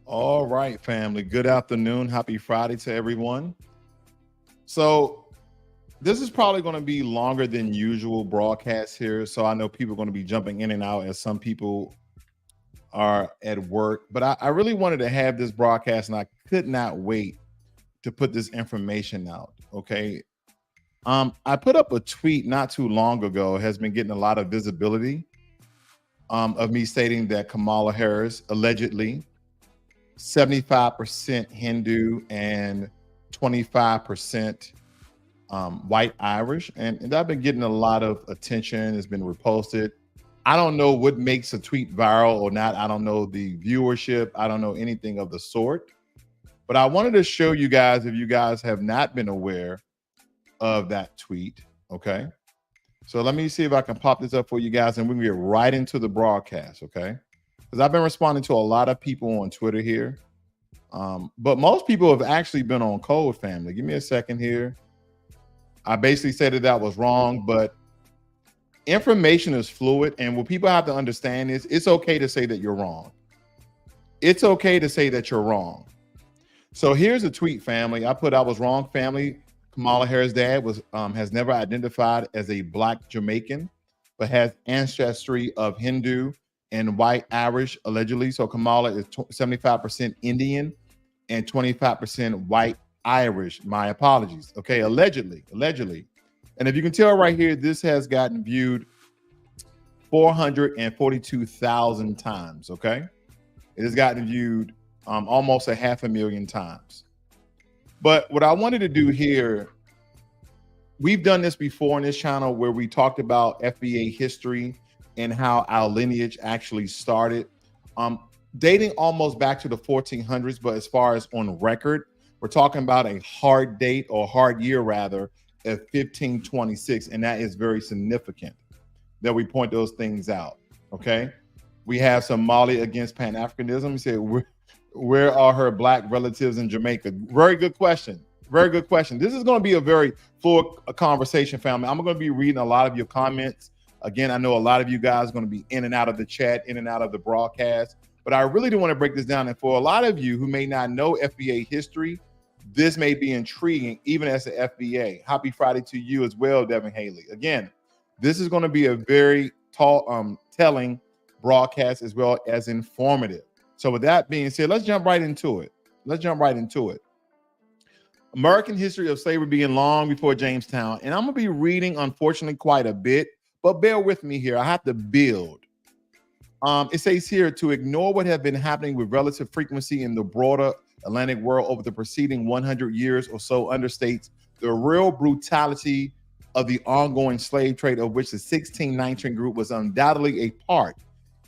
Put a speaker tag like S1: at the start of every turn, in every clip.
S1: All right, family. Good afternoon. Happy Friday to everyone. So, this is probably going to be longer than usual broadcast here. So, I know people are going to be jumping in and out as some people are at work. But I really wanted to have this broadcast and I could not wait to put this information out. Okay. I put up a tweet not too long ago, has been getting a lot of visibility of me stating that Kamala Harris allegedly 75% Hindu and 25% white Irish. And I've been getting a lot of attention. It's been reposted. I don't know what makes a tweet viral or not. I don't know the viewership. I don't know anything of the sort. But I wanted to show you guys, if you guys have not been aware of that tweet. Okay. So let me see if I can pop this up for you guys and we can get right into the broadcast. Okay. Because I've been responding to a lot of people on Twitter here. But most people have actually been on Code Family. Give me a second here. I basically said that was wrong, but information is fluid. And what people have to understand is it's okay to say that you're wrong. It's okay to say that you're wrong. So here's a tweet, family. I put I was wrong, family. Kamala Harris' dad has never identified as a Black Jamaican, but has ancestry of Hindu and white Irish, allegedly. So Kamala is 75% Indian and 25% white Irish. My apologies. Okay, allegedly. And if you can tell right here, this has gotten viewed 442,000 times. Okay, it has gotten viewed almost 500,000 times. But what I wanted to do here, we've done this before on this channel where we talked about FBA history and how our lineage actually started, dating almost back to the 1400s. But as far as on record, we're talking about a hard date or hard year rather of 1526. And that is very significant that we point those things out. Okay. We have Somali against Pan-Africanism. We said, where are her Black relatives in Jamaica? Very good question. Very good question. This is going to be a very full conversation, family. I'm going to be reading a lot of your comments. Again, I know a lot of you guys are going to be in and out of the chat, in and out of the broadcast, but I really do want to break this down. And for a lot of you who may not know FBA history, this may be intriguing, even as an FBA. Happy Friday to you as well, Devin Haley. Again, this is going to be a very telling broadcast as well as informative. So with that being said, let's jump right into it. American history of slavery began long before Jamestown. And I'm going to be reading, unfortunately, quite a bit, but bear with me here. I have to build. It says here, to ignore what had been happening with relative frequency in the broader Atlantic world over the preceding 100 years or so understates the real brutality of the ongoing slave trade, of which the 1619 group was undoubtedly a part,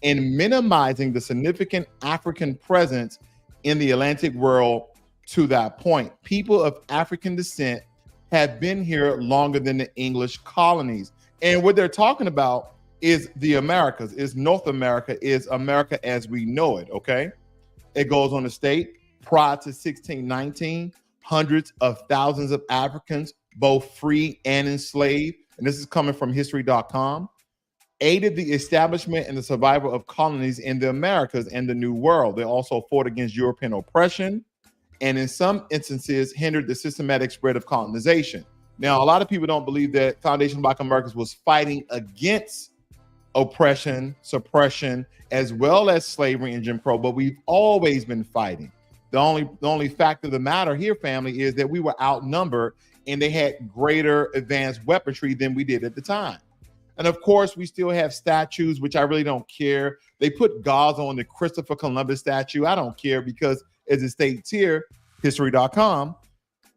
S1: in minimizing the significant African presence in the Atlantic world to that point. People of African descent have been here longer than the English colonies. And what they're talking about is the Americas, is North America, is America as we know it, okay? It goes on to state, prior to 1619, hundreds of thousands of Africans, both free and enslaved, and this is coming from history.com, aided the establishment and the survival of colonies in the Americas and the New World. They also fought against European oppression and in some instances hindered the systematic spread of colonization. Now, a lot of people don't believe that Foundation of Black Americans was fighting against oppression, suppression, as well as slavery and Jim Crow, but we've always been fighting. The only fact of the matter here, family, is that we were outnumbered and they had greater advanced weaponry than we did at the time. And of course, we still have statues, which I really don't care. They put gauze on the Christopher Columbus statue. I don't care because, as it states here, history.com,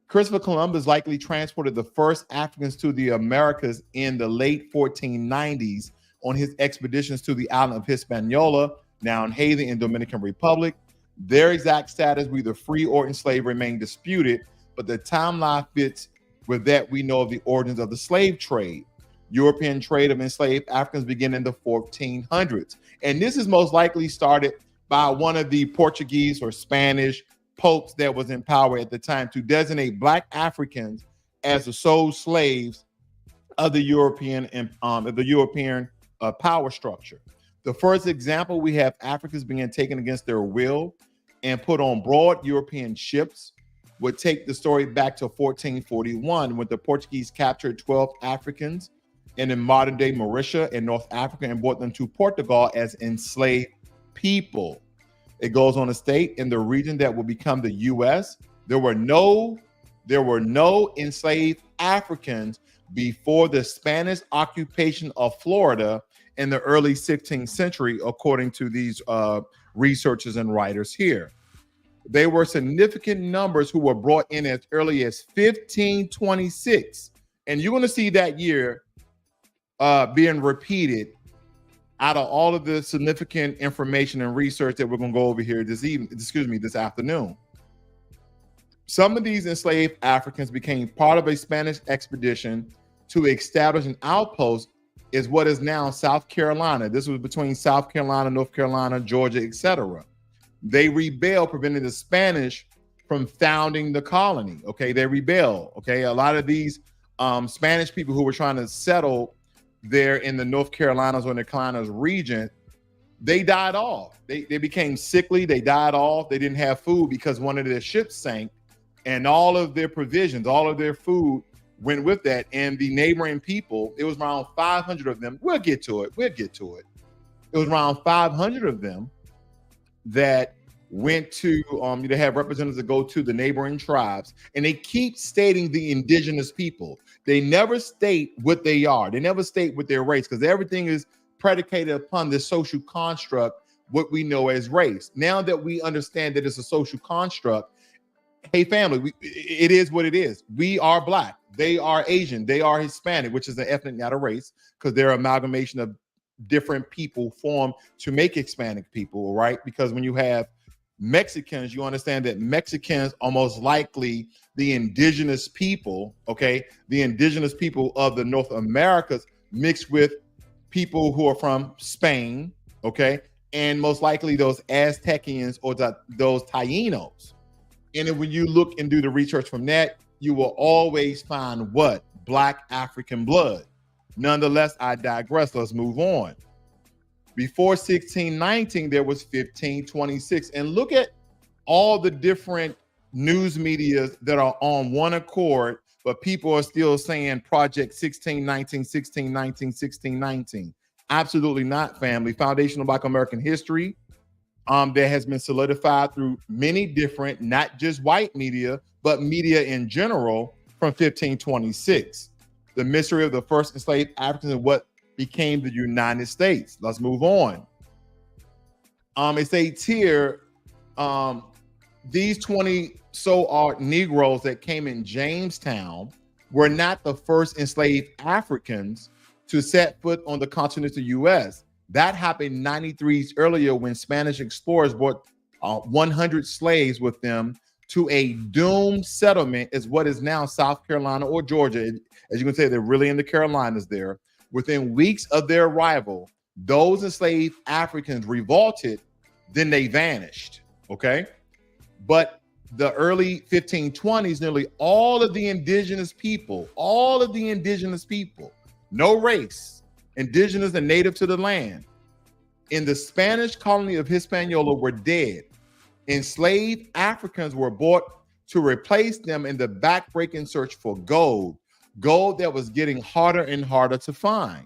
S1: Christopher Columbus likely transported the first Africans to the Americas in the late 1490s on his expeditions to the island of Hispaniola, now in Haiti and Dominican Republic. Their exact status, whether free or enslaved, remain disputed, but the timeline fits with that we know of the origins of the slave trade. European trade of enslaved Africans began in the 1400s. And this is most likely started by one of the Portuguese or Spanish popes that was in power at the time to designate Black Africans as the sole slaves of the European power structure. The first example, we have Africans being taken against their will and put on broad European ships would take the story back to 1441 when the Portuguese captured 12 Africans in the modern day Mauritius and North Africa and brought them to Portugal as enslaved people. It goes on to state in the region that will become the US, there were no enslaved Africans before the Spanish occupation of Florida in the early 16th century, according to these researchers and writers here. There were significant numbers who were brought in as early as 1526. And you're going to see that year being repeated out of all of the significant information and research that we're going to go over here this afternoon. Some of these enslaved Africans became part of a Spanish expedition to establish an outpost is what is now South Carolina. This was between South Carolina, North Carolina, Georgia, etc. They rebelled, preventing the Spanish from founding the colony. Okay, they rebelled. Okay, a lot of these Spanish people who were trying to settle there in the North Carolinas or the Carolinas region, they died off. They became sickly. They died off. They didn't have food because one of their ships sank, and all of their provisions, all of their food went with that. And the neighboring people, it was around 500 of them. We'll get to it. It was around 500 of them that went to they have representatives that go to the neighboring tribes, and they keep stating the indigenous people. They never state what they are. They never state what their race, because everything is predicated upon this social construct, what we know as race. Now that we understand that it's a social construct, hey family, it is what it is. We are Black, they are Asian, they are Hispanic, which is an ethnic, not a race, because they're an amalgamation of different people formed to make Hispanic people, right? Because when you have Mexicans, you understand that Mexicans are most likely the indigenous people, okay? The indigenous people of the North Americas mixed with people who are from Spain, okay? And most likely those Aztecians or those Tainos. And then when you look and do the research from that, you will always find what? Black African blood. Nonetheless, I digress. Let's move on. Before 1619, there was 1526. And look at all the different news medias that are on one accord, but people are still saying Project 1619, 1619, 1619. Absolutely not, family. Foundational Black American history that has been solidified through many different, not just white media, but media in general from 1526. The mystery of the first enslaved Africans and what became the United States. Let's move on. It states here, these 20 so-called Negroes that came in Jamestown were not the first enslaved Africans to set foot on the continental U.S. That happened 93 years earlier when Spanish explorers brought 100 slaves with them to a doomed settlement is what is now South Carolina or Georgia. As you can say, they're really in the Carolinas there. Within weeks of their arrival, those enslaved Africans revolted, then they vanished, okay? But the early 1520s, nearly all of the indigenous people, no race, indigenous and native to the land, in the Spanish colony of Hispaniola were dead. Enslaved Africans were brought to replace them in the backbreaking search for gold that was getting harder and harder to find.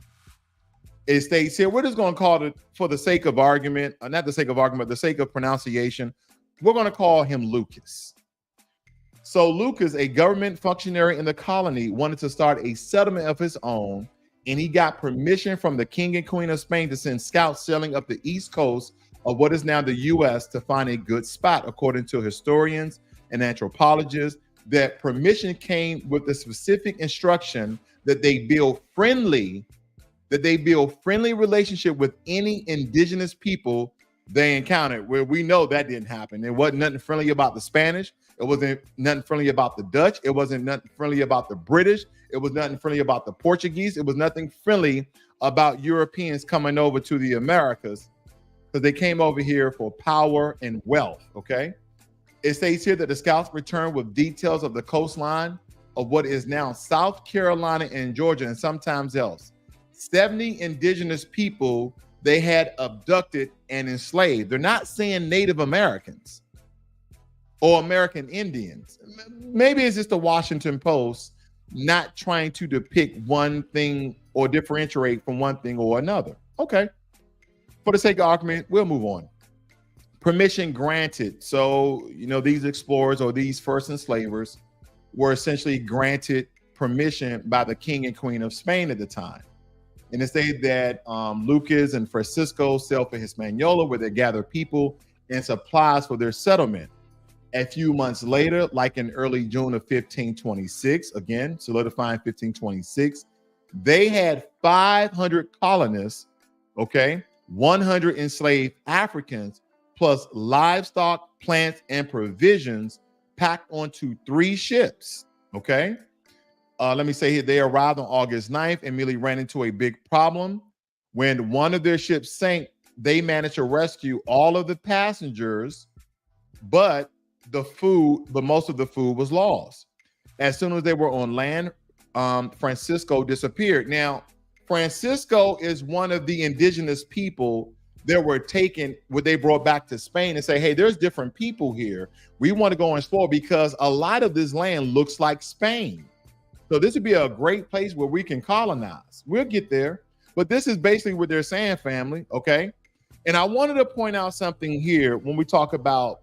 S1: It states here, we're just going to call it, for the sake of argument, not the sake of argument, the sake of pronunciation, we're going to call him Lucas. So Lucas, a government functionary in the colony, wanted to start a settlement of his own, and he got permission from the King and Queen of Spain to send scouts sailing up the east coast of what is now the U.S. to find a good spot. According to historians and anthropologists, that permission came with the specific instruction that they build friendly relationship with any indigenous people they encountered, where we know that didn't happen. There wasn't nothing friendly about the Spanish. It wasn't nothing friendly about the Dutch. It wasn't nothing friendly about the British. It was nothing friendly about the Portuguese. It was nothing friendly about Europeans coming over to the Americas, because they came over here for power and wealth, okay? It states here that the scouts returned with details of the coastline of what is now South Carolina and Georgia and sometimes else. 70 indigenous people they had abducted and enslaved. They're not saying Native Americans. or American Indians. Maybe it's just the Washington Post not trying to depict one thing or differentiate from one thing or another. Okay. For the sake of argument, we'll move on. Permission granted. So, these explorers or these first enslavers were essentially granted permission by the king and queen of Spain at the time. And it stated that Lucas and Francisco sailed for Hispaniola, where they gathered people and supplies for their settlement. A few months later, like in early June of 1526, again, solidifying 1526, they had 500 colonists, okay, 100 enslaved Africans, plus livestock, plants, and provisions packed onto 3 ships, okay? Let me say here, they arrived on August 9th and immediately ran into a big problem. When one of their ships sank, they managed to rescue all of the passengers, but most of the food was lost. As soon as they were on land, Francisco disappeared. Now, Francisco is one of the indigenous people that were taken, what they brought back to Spain and say, hey, there's different people here. We want to go and explore because a lot of this land looks like Spain. So this would be a great place where we can colonize. We'll get there. But this is basically what they're saying, family, okay? And I wanted to point out something here when we talk about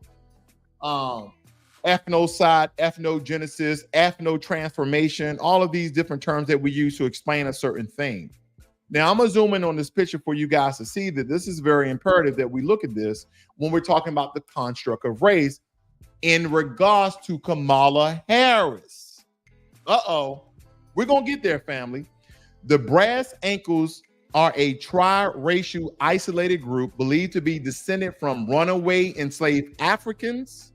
S1: ethnocide, ethnogenesis, ethnotransformation, all of these different terms that we use to explain a certain thing. Now, I'm going to zoom in on this picture for you guys to see that this is very imperative that we look at this when we're talking about the construct of race in regards to Kamala Harris. We're going to get there, family. The brass ankles are a tri-racial isolated group believed to be descended from runaway enslaved Africans,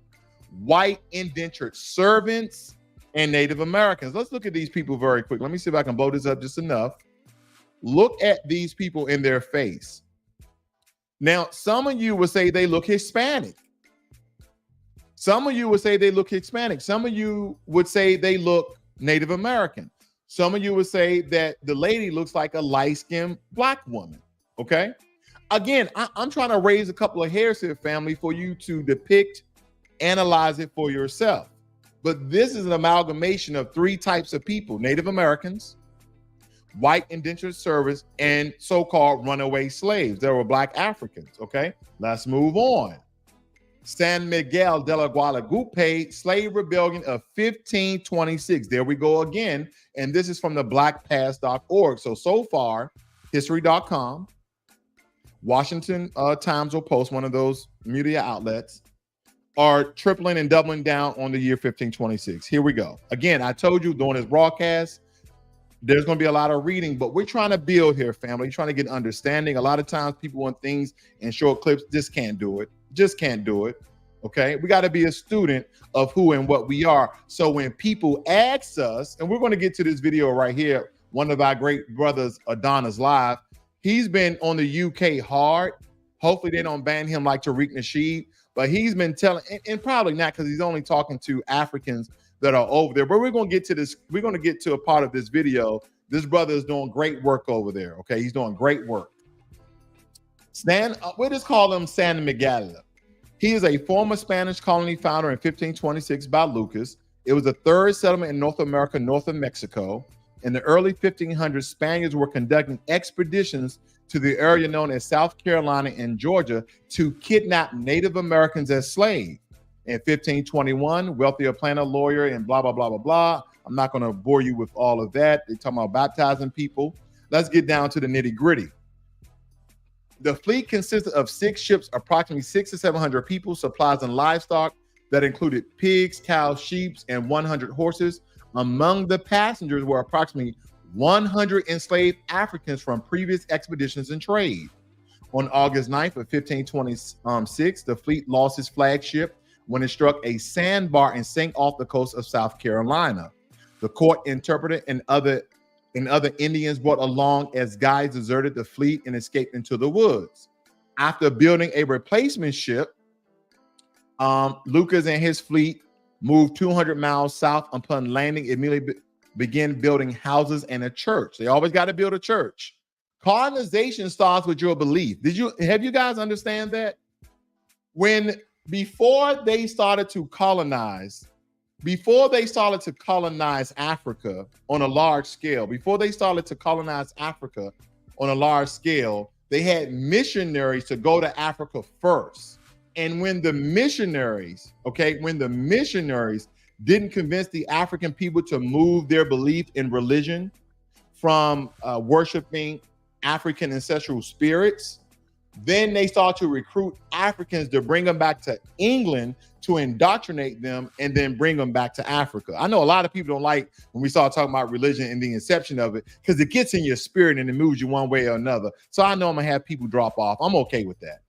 S1: white indentured servants, and Native Americans. Let's look at these people very quick. Let me see if I can blow this up just enough. Look at these people in their face. Now, some of you would say they look Hispanic. Some of you would say they look Hispanic. Some of you would say they look Native American. Some of you would say that the lady looks like a light-skinned Black woman, okay? Again, I'm trying to raise a couple of hairs here, family, for you to depict, analyze it for yourself. But this is an amalgamation of 3 types of people: Native Americans, white indentured servants, and so-called runaway slaves. There were Black Africans, okay? Let's move on. San Miguel de la Guadalupe slave rebellion of 1526. There we go again. And this is from the blackpast.org. So far, history.com, Washington Times or Post, one of those media outlets, are tripling and doubling down on the year 1526. Here we go. Again, I told you during this broadcast, there's going to be a lot of reading, but we're trying to build here, family. We're trying to get understanding. A lot of times people want things in short clips. Just can't do it. Just can't do it. Okay. We got to be a student of who and what we are. So when people ask us, and we're going to get to this video right here, one of our great brothers, Adonis Live, he's been on the UK hard. Hopefully they don't ban him like Tariq Nasheed, but he's been telling, and probably not, because he's only talking to Africans that are over there. But we're going to get to this. We're going to get to a part of this video. This brother is doing great work over there. Okay. He's doing great work. We'll just call him San Miguel. He is a former Spanish colony founder in 1526 by Lucas. It was the 3rd settlement in North America, north of Mexico. In the early 1500s, Spaniards were conducting expeditions to the area known as South Carolina and Georgia to kidnap Native Americans as slaves. In 1521, wealthier planter, lawyer, and blah, blah, blah, blah, blah. I'm not going to bore you with all of that. They're talking about baptizing people. Let's get down to the nitty gritty. The fleet consisted of 6 ships, approximately 600 to 700 people, supplies, and livestock that included pigs, cows, sheep, and 100 horses. Among the passengers were approximately 100 enslaved Africans from previous expeditions and trade. On August 9th of 1526, the fleet lost its flagship when it struck a sandbar and sank off the coast of South Carolina. The court interpreter and other Indians brought along as guides deserted the fleet and escaped into the woods. After building a replacement ship, Lucas and his fleet moved 200 miles south. Upon landing, immediately began building houses and a church. They always got to build a church. Colonization starts with your belief. Have you guys understand that? When before they started to colonize Africa on a large scale, they had missionaries to go to Africa first. And when the missionaries didn't convince the African people to move their belief in religion from worshiping African ancestral spirits, then they start to recruit Africans to bring them back to England to indoctrinate them and then bring them back to Africa. I know a lot of people don't like when we start talking about religion and the inception of it because it gets in your spirit and it moves you one way or another. So I know I'm gonna have people drop off. I'm okay with that.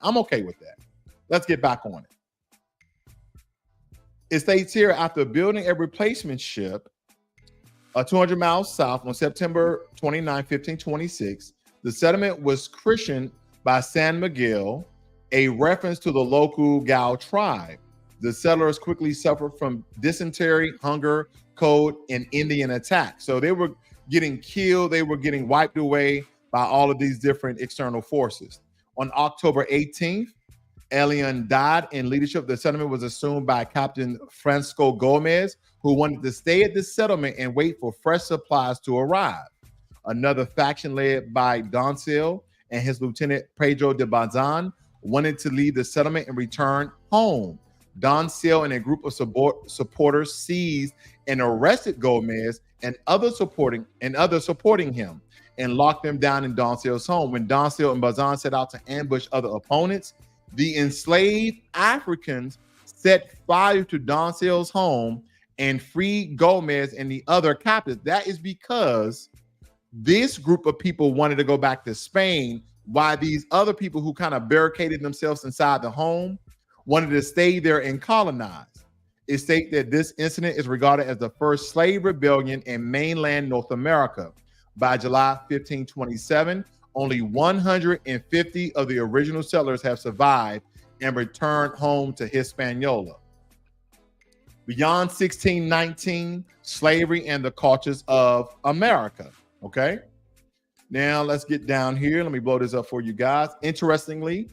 S1: Let's get back on it. It states here, after building a replacement ship 200 miles south on September 29, 1526, the settlement was christened by San Miguel, a reference to the local Gao tribe. The settlers quickly suffered from dysentery, hunger, cold, and Indian attack. So they were getting killed, they were getting wiped away by all of these different external forces. On October 18th, Elian died, and leadership of the settlement was assumed by Captain Francisco Gomez, who wanted to stay at the settlement and wait for fresh supplies to arrive. Another faction led by Doncel and his lieutenant Pedro de Bazan wanted to leave the settlement and return home. Doncel and a group of supporters seized and arrested Gomez and others supporting him and locked them down in Doncel's home. When Doncel and Bazan set out to ambush other opponents, the enslaved Africans set fire to Doncel's home and freed Gomez and the other captives. That is because this group of people wanted to go back to Spain, while these other people who kind of barricaded themselves inside the home wanted to stay there and colonize. It states that this incident is regarded as the first slave rebellion in mainland North America. By July 1527, only 150 of the original settlers have survived and returned home to Hispaniola. Beyond 1619, slavery and the cultures of America. Okay, now let's get down here. Let me blow this up for you guys. Interestingly,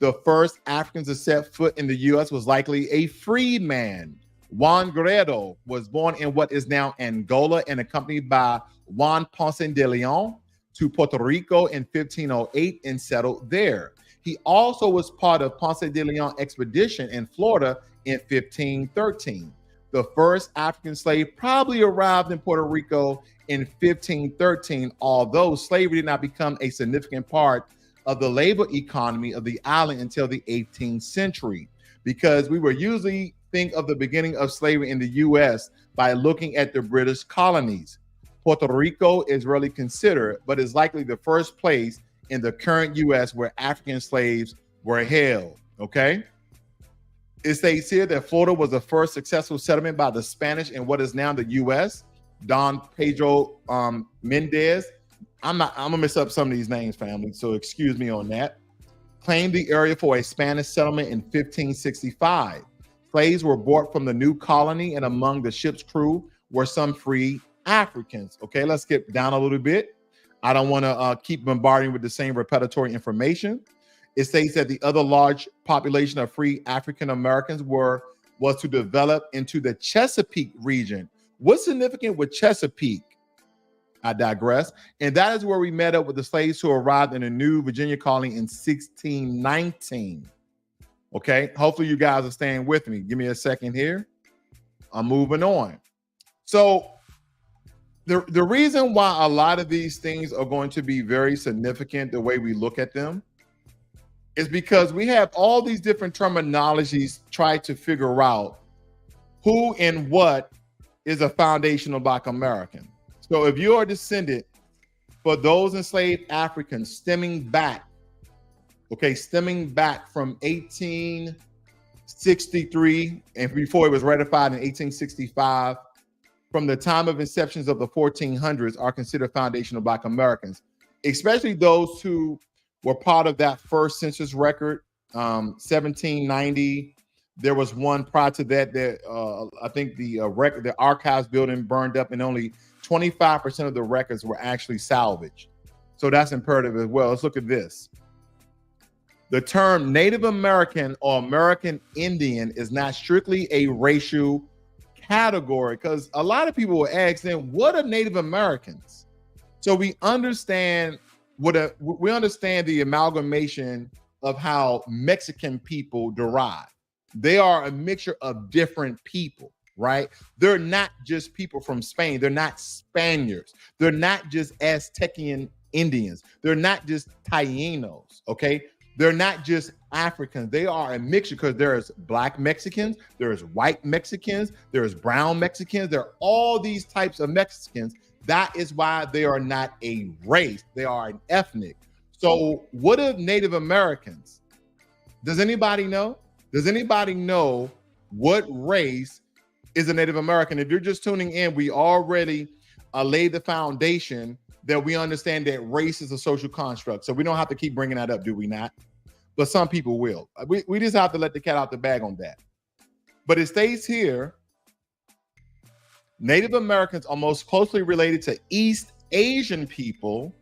S1: the first Africans to set foot in the U.S. was likely a freedman. Juan Guerrero was born in what is now Angola and accompanied by Juan Ponce de Leon to Puerto Rico in 1508 and settled there. He also was part of Ponce de Leon expedition in Florida in 1513. The first African slave probably arrived in Puerto Rico in 1513, although slavery did not become a significant part of the labor economy of the island until the 18th century, because we were usually think of the beginning of slavery in the U.S. by looking at the British colonies. Puerto Rico is rarely considered, but is likely the first place in the current U.S. where African slaves were held, okay? It states here that Florida was the first successful settlement by the Spanish in what is now the U.S. Don Pedro Mendez. I'm gonna mess up some of these names, family, so excuse me on that. Claimed the area for a Spanish settlement in 1565. Slaves were brought from the new colony, and among the ship's crew were some free Africans. Okay, let's get down a little bit. I don't want to keep bombarding with the same repetitive information. It states that the other large population of free African Americans was to develop into the Chesapeake region. What's significant with Chesapeake? I digress. And that is where we met up with the slaves who arrived in a new Virginia colony in 1619. Okay, hopefully you guys are staying with me. Give me a second here. I'm moving on. So the reason why a lot of these things are going to be very significant, the way we look at them, is because we have all these different terminologies try to figure out who and what is a foundational Black American. So if you are descendant for those enslaved Africans stemming back from 1863 and before it was ratified in 1865, from the time of inceptions of the 1400s are considered foundational Black Americans, especially those who were part of that first census record, 1790. There was one prior to that I think the archives building burned up and only 25% of the records were actually salvaged. So that's imperative as well. Let's look at this. The term Native American or American Indian is not strictly a racial category, because a lot of people will ask them, what are Native Americans? So we understand we understand the amalgamation of how Mexican people derive. They are a mixture of different people, right? They're not just people from Spain. They're not Spaniards. They're not just Aztecian Indians. They're not just Tainos, okay? They're not just Africans. They are a mixture, because there's Black Mexicans, there's white Mexicans, there's brown Mexicans. There are all these types of Mexicans. That is why they are not a race. They are an ethnic. So what are Native Americans? Does anybody know? Does anybody know what race is a Native American? If you're just tuning in, we already laid the foundation that we understand that race is a social construct. So we don't have to keep bringing that up, do we not? But some people will. We just have to let the cat out the bag on that. But it states here, Native Americans are most closely related to East Asian people,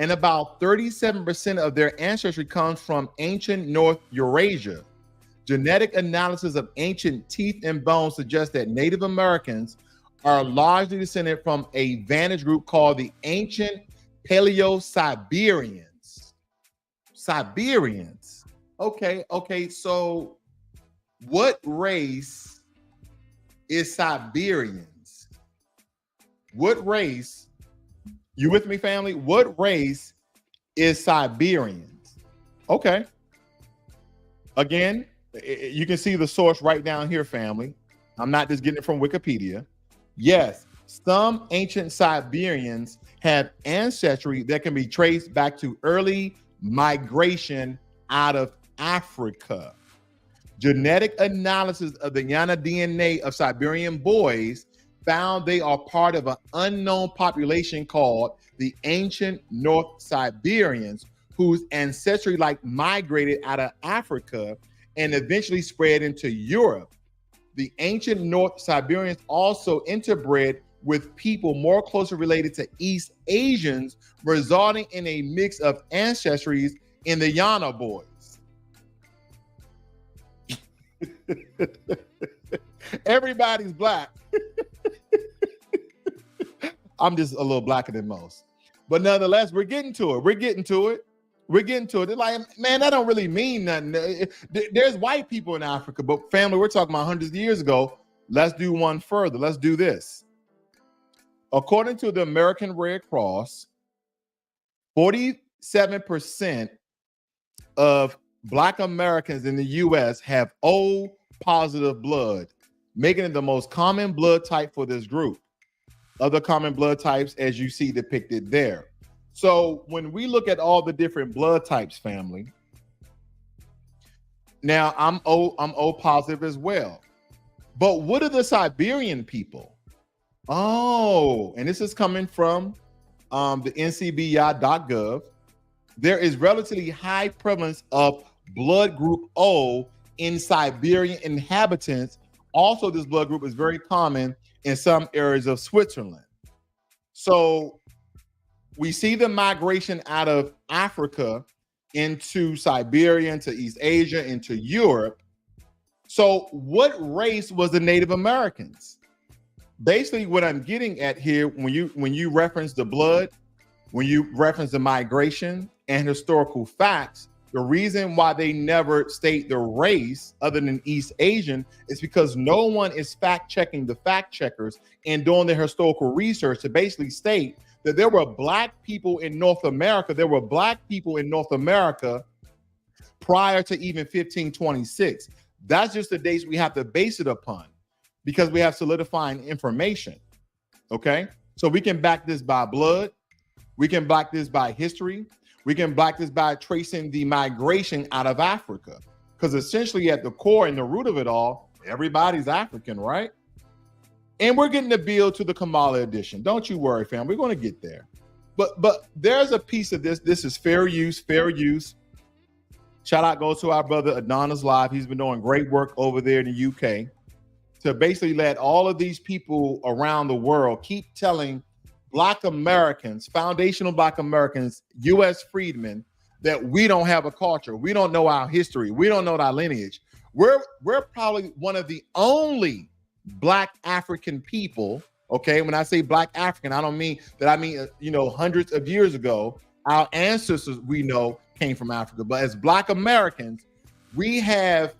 S1: and about 37% of their ancestry comes from ancient North Eurasia. Genetic analysis of ancient teeth and bones suggests that Native Americans are largely descended from a vantage group called the ancient Paleo-Siberians. Siberians. Okay. So what race is Siberians? What race, you with me, family? What race is Siberians? Okay. Again, you can see the source right down here, family. I'm not just getting it from Wikipedia. Yes, some ancient Siberians have ancestry that can be traced back to early migration out of Africa. Genetic analysis of the Yana DNA of Siberian boys found they are part of an unknown population called the ancient North Siberians, whose ancestry migrated out of Africa and eventually spread into Europe. The ancient North Siberians also interbred with people more closely related to East Asians, resulting in a mix of ancestries in the Yana boys. Everybody's Black. I'm just a little blacker than most. But nonetheless, we're getting to it. They're like, man, that don't really mean nothing. There's white people in Africa, but family, we're talking about hundreds of years ago. Let's do one further. Let's do this. According to the American Red Cross, 47% of Black Americans in the U.S. have O positive blood, making it the most common blood type for this group. Other common blood types, as you see depicted there. So when we look at all the different blood types, family, now I'm O positive as well. But what are the Siberian people? Oh, and this is coming from the ncbi.gov. There is relatively high prevalence of blood group O in Siberian inhabitants. Also, this blood group is very common in some areas of Switzerland. So we see the migration out of Africa into Siberia, into East Asia, into Europe. So what race was the Native Americans? Basically, what I'm getting at here, when you reference the blood, when you reference the migration and historical facts, the reason why they never state the race other than East Asian is because no one is fact-checking the fact-checkers and doing the historical research to basically state that there were Black people in North America. There were Black people in North America prior to even 1526. That's just the dates we have to base it upon because we have solidifying information, okay? So we can back this by blood. We can back this by history. We can back this by tracing the migration out of Africa, because essentially at the core and the root of it all, everybody's African, right? And we're getting the bill to the Kamala edition. Don't you worry, fam. We're going to get there. But there's a piece of this. This is fair use. Shout out goes to our brother Adonis Live. He's been doing great work over there in the UK to basically let all of these people around the world keep telling Black Americans, foundational Black Americans, U.S. freedmen, that we don't have a culture. We don't know our history. We don't know our lineage. We're probably one of the only Black African people. Okay, when I say Black African, I don't mean that. I mean, hundreds of years ago, our ancestors we know came from Africa. But as Black Americans, we have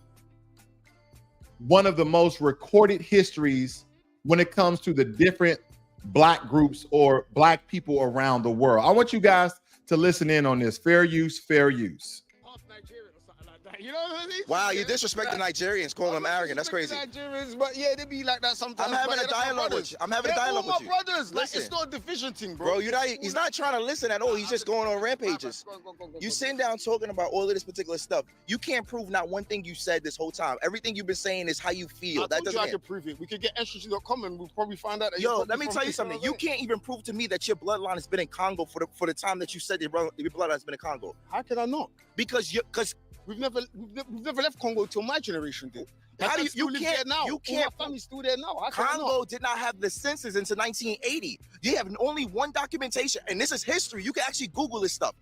S1: one of the most recorded histories when it comes to the different Black groups or Black people around the world. I want you guys to listen in on this. Fair use, fair use.
S2: You know what I mean?
S3: Wow, you disrespect the Nigerians, calling them arrogant. That's crazy.
S2: Nigerians, but yeah, they be like that sometimes.
S3: I'm having a dialogue with you. I'm having a dialogue with you.
S2: My brothers, like, it's not a division thing, bro.
S3: He's not trying to listen at all. He's just going on rampages. You sitting down talking about all of this particular stuff. You can't prove not one thing you said this whole time. Everything you've been saying is how you feel.
S2: I told you I could prove it. We could get extra.com and we'll probably find out.
S3: Yo, let me tell you something. You can't even prove to me that your bloodline has been in Congo for the time that you said your bloodline has been in Congo.
S2: How can I not?
S3: Because
S2: we've never left Congo till my generation did.
S3: How do you can't
S2: now?
S3: You can't.
S2: All my family's still there now.
S3: Congo did not have the census until 1980. You have only one documentation, and this is history. You can actually Google this stuff.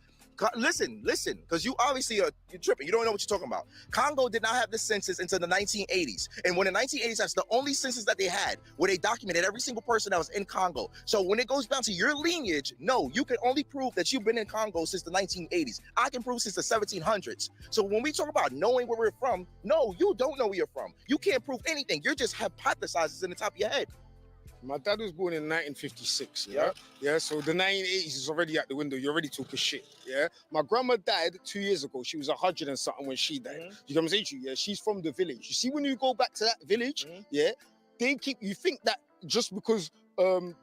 S3: Listen, because you obviously you're tripping. You don't know what you're talking about. Congo did not have the census until the 1980s. And when the 1980s, that's the only census that they had where they documented every single person that was in Congo. So when it goes down to your lineage, no, you can only prove that you've been in Congo since the 1980s. I can prove since the 1700s. So when we talk about knowing where we're from, no, you don't know where you're from. You can't prove anything. You're just hypothesizing in the top of your head.
S2: My dad was born in 1956, yeah? So the 1980s is already out the window. You're already talking shit, yeah? My grandma died 2 years ago. She was 100 and something when she died. You know what I'm saying to you? Yeah, she's from the village. You see, when you go back to that village, yeah, you think that just because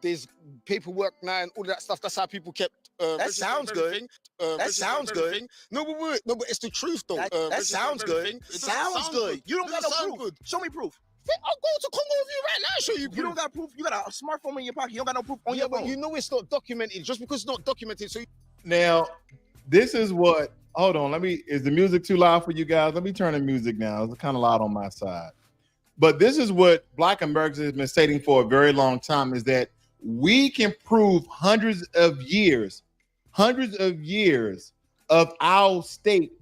S2: there's paperwork now and all that stuff, that's how people kept
S3: that sounds good. That sounds good.
S2: No, but it's the truth though.
S3: That sounds good. It sounds good. You don't got no proof. Show me proof.
S2: I'll go to Congo with you right now and show you proof.
S3: You don't got proof. You got a smartphone in your pocket. You don't got no proof on your phone.
S2: But you know it's not documented. Just because it's not documented. So
S1: now, this is what. Hold on. Is the music too loud for you guys? Let me turn the music down. It's kind of loud on my side. But this is what Black Americans have been stating for a very long time: is that we can prove hundreds of years of our state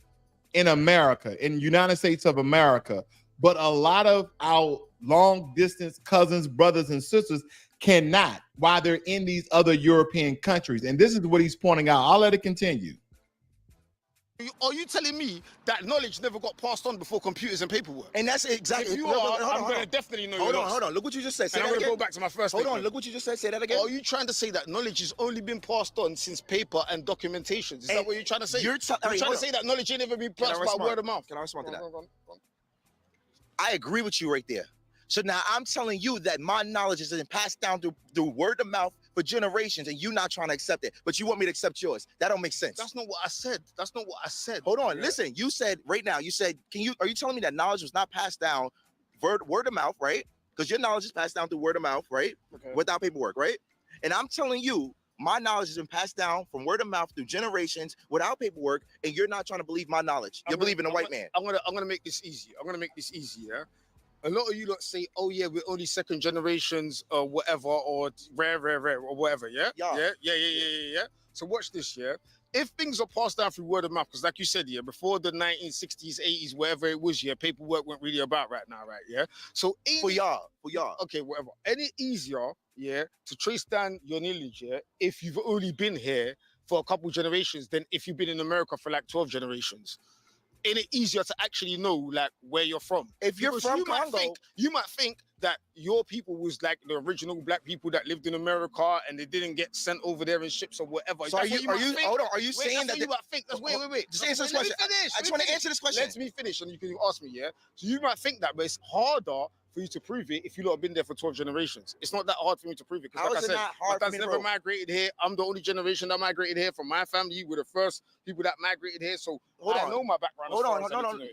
S1: in America, in United States of America. But a lot of our long distance cousins, brothers, and sisters cannot while they're in these other European countries. And this is what he's pointing out. I'll let it continue.
S2: Are you telling me that knowledge never got passed on before computers and paperwork?
S3: And that's exactly.
S2: If you are, I'm going to definitely know.
S3: Hold on. Look what you just said.
S2: I'm going to go back to my first.
S3: Hold on. Look what you just said. Say that again.
S2: Are you trying to say that knowledge has only been passed on since paper and documentation? Is that what you're trying to say? You're trying to say that knowledge ain't never been passed by word of mouth.
S3: Can I respond to that? I agree with you right there. So now I'm telling you that my knowledge has been passed down through word of mouth for generations, and you not trying to accept it, but you want me to accept yours. That don't make sense.
S2: That's not what I said.
S3: Hold on, listen. You said right now. You said, are you telling me that knowledge was not passed down word of mouth, right? Because your knowledge is passed down through word of mouth, right? Okay. Without paperwork, right? And I'm telling you, my knowledge has been passed down from word of mouth through generations without paperwork, and you're not trying to believe my knowledge. You're believing a white man.
S2: I'm gonna make this easy. Yeah. A lot of you lot say, "Oh yeah, we're only second generations or whatever, or rare, or whatever." Yeah. So watch this. Yeah. If things are passed down through word of mouth, because like you said, yeah, before the 1960s, 80s, whatever it was, yeah, paperwork weren't really about right now, right? Yeah. So
S3: for y'all,
S2: okay, whatever. Any easier, yeah, to trace down your lineage, yeah, if you've only been here for a couple generations than if you've been in America for like 12 generations. Ain't it easier to actually know like where you're from?
S3: If you're from Congo,
S2: you might think that your people was like the original Black people that lived in America and they didn't get sent over there in ships or whatever.
S3: So are you saying that?
S2: Wait.
S3: Just answer this question. I just want to answer this question.
S2: Let me finish and you can ask me, yeah? So you might think that, but it's harder for you to prove it if you lot have been there for 12 generations. It's not that hard for me to prove it. Because like I said, my dad's never migrated here. I'm the only generation that migrated here from my family. We're the first people that migrated here. So I know my background.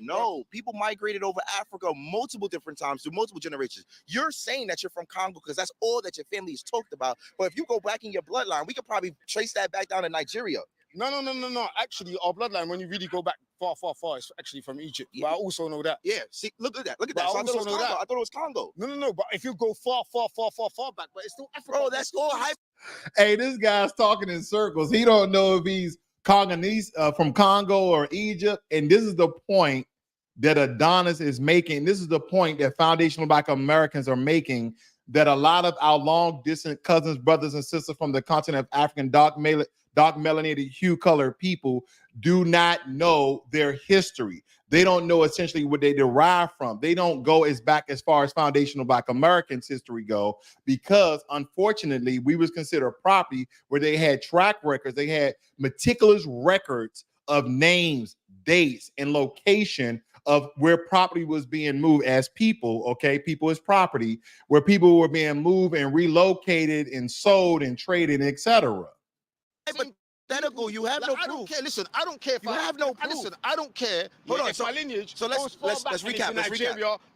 S3: No. People migrated over Africa multiple different times through multiple generations. You're saying that you're from Congo because that's all that your family has talked about. But if you go back in your bloodline, we could probably trace that back down to Nigeria.
S2: No. Actually, our bloodline, when you really go back far, it's actually from Egypt. Yeah. But I also know that.
S3: Yeah. See, look at that. So I thought it was Congo.
S2: No. But if you go far back, but it's still Africa.
S3: Bro, that's all hype.
S1: Hey, this guy's talking in circles. He don't know if he's Congolese from Congo or Egypt. And this is the point that Adonis is making. This is the point that foundational Black Americans are making, that a lot of our long distant cousins, brothers, and sisters from the continent of African dark melanated hue colored people do not know their history. They don't know essentially what they derive from. They don't go as back as far as foundational Black Americans history go, because unfortunately we was considered property where they had track records. They had meticulous records of names, dates, and location of where property was being moved as people, okay? People as property, where people were being moved and relocated and sold and traded, etc.
S3: Hypothetical, you have no proof.
S2: I don't care. Listen, I don't care if
S3: you have no proof.
S2: Listen, I don't care.
S3: Hold on,
S2: if
S3: so
S2: my lineage.
S3: So let's recap. Let's recap.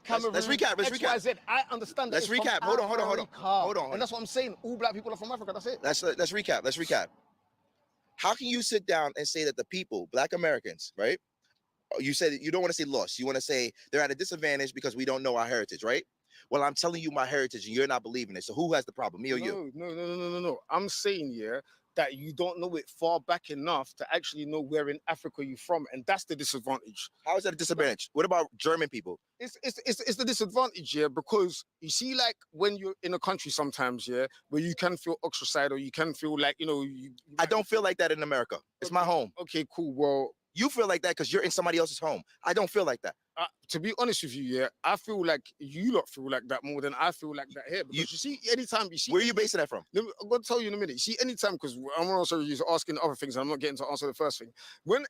S3: Let's recap.
S2: I understand that.
S3: Let's recap. Hold on.
S2: And that's what I'm saying. All Black people are from Africa. That's it.
S3: Let's recap. How can you sit down and say that the people, Black Americans, right? You said you don't want to say lost. You want to say they're at a disadvantage because we don't know our heritage, right? Well, I'm telling you my heritage and you're not believing it. So who has the problem, me or you?
S2: No. I'm saying, that you don't know it far back enough to actually know where in Africa you're from, and that's the disadvantage.
S3: How is that a disadvantage? What about German people?
S2: It's the disadvantage, because you see, like when you're in a country sometimes, where you can feel ostracized, or you can feel like,
S3: I don't feel like that in America. It's my home.
S2: Okay, cool. Well,
S3: you feel like that because you're in somebody else's home. I don't feel like that.
S2: To be honest with you, I feel like you lot feel like that more than I feel like that here. Because you see, anytime you see...
S3: Where are you basing that from?
S2: I'm going to tell you in a minute. You see, anytime, because I'm also asking other things, and I'm not getting to answer the first thing.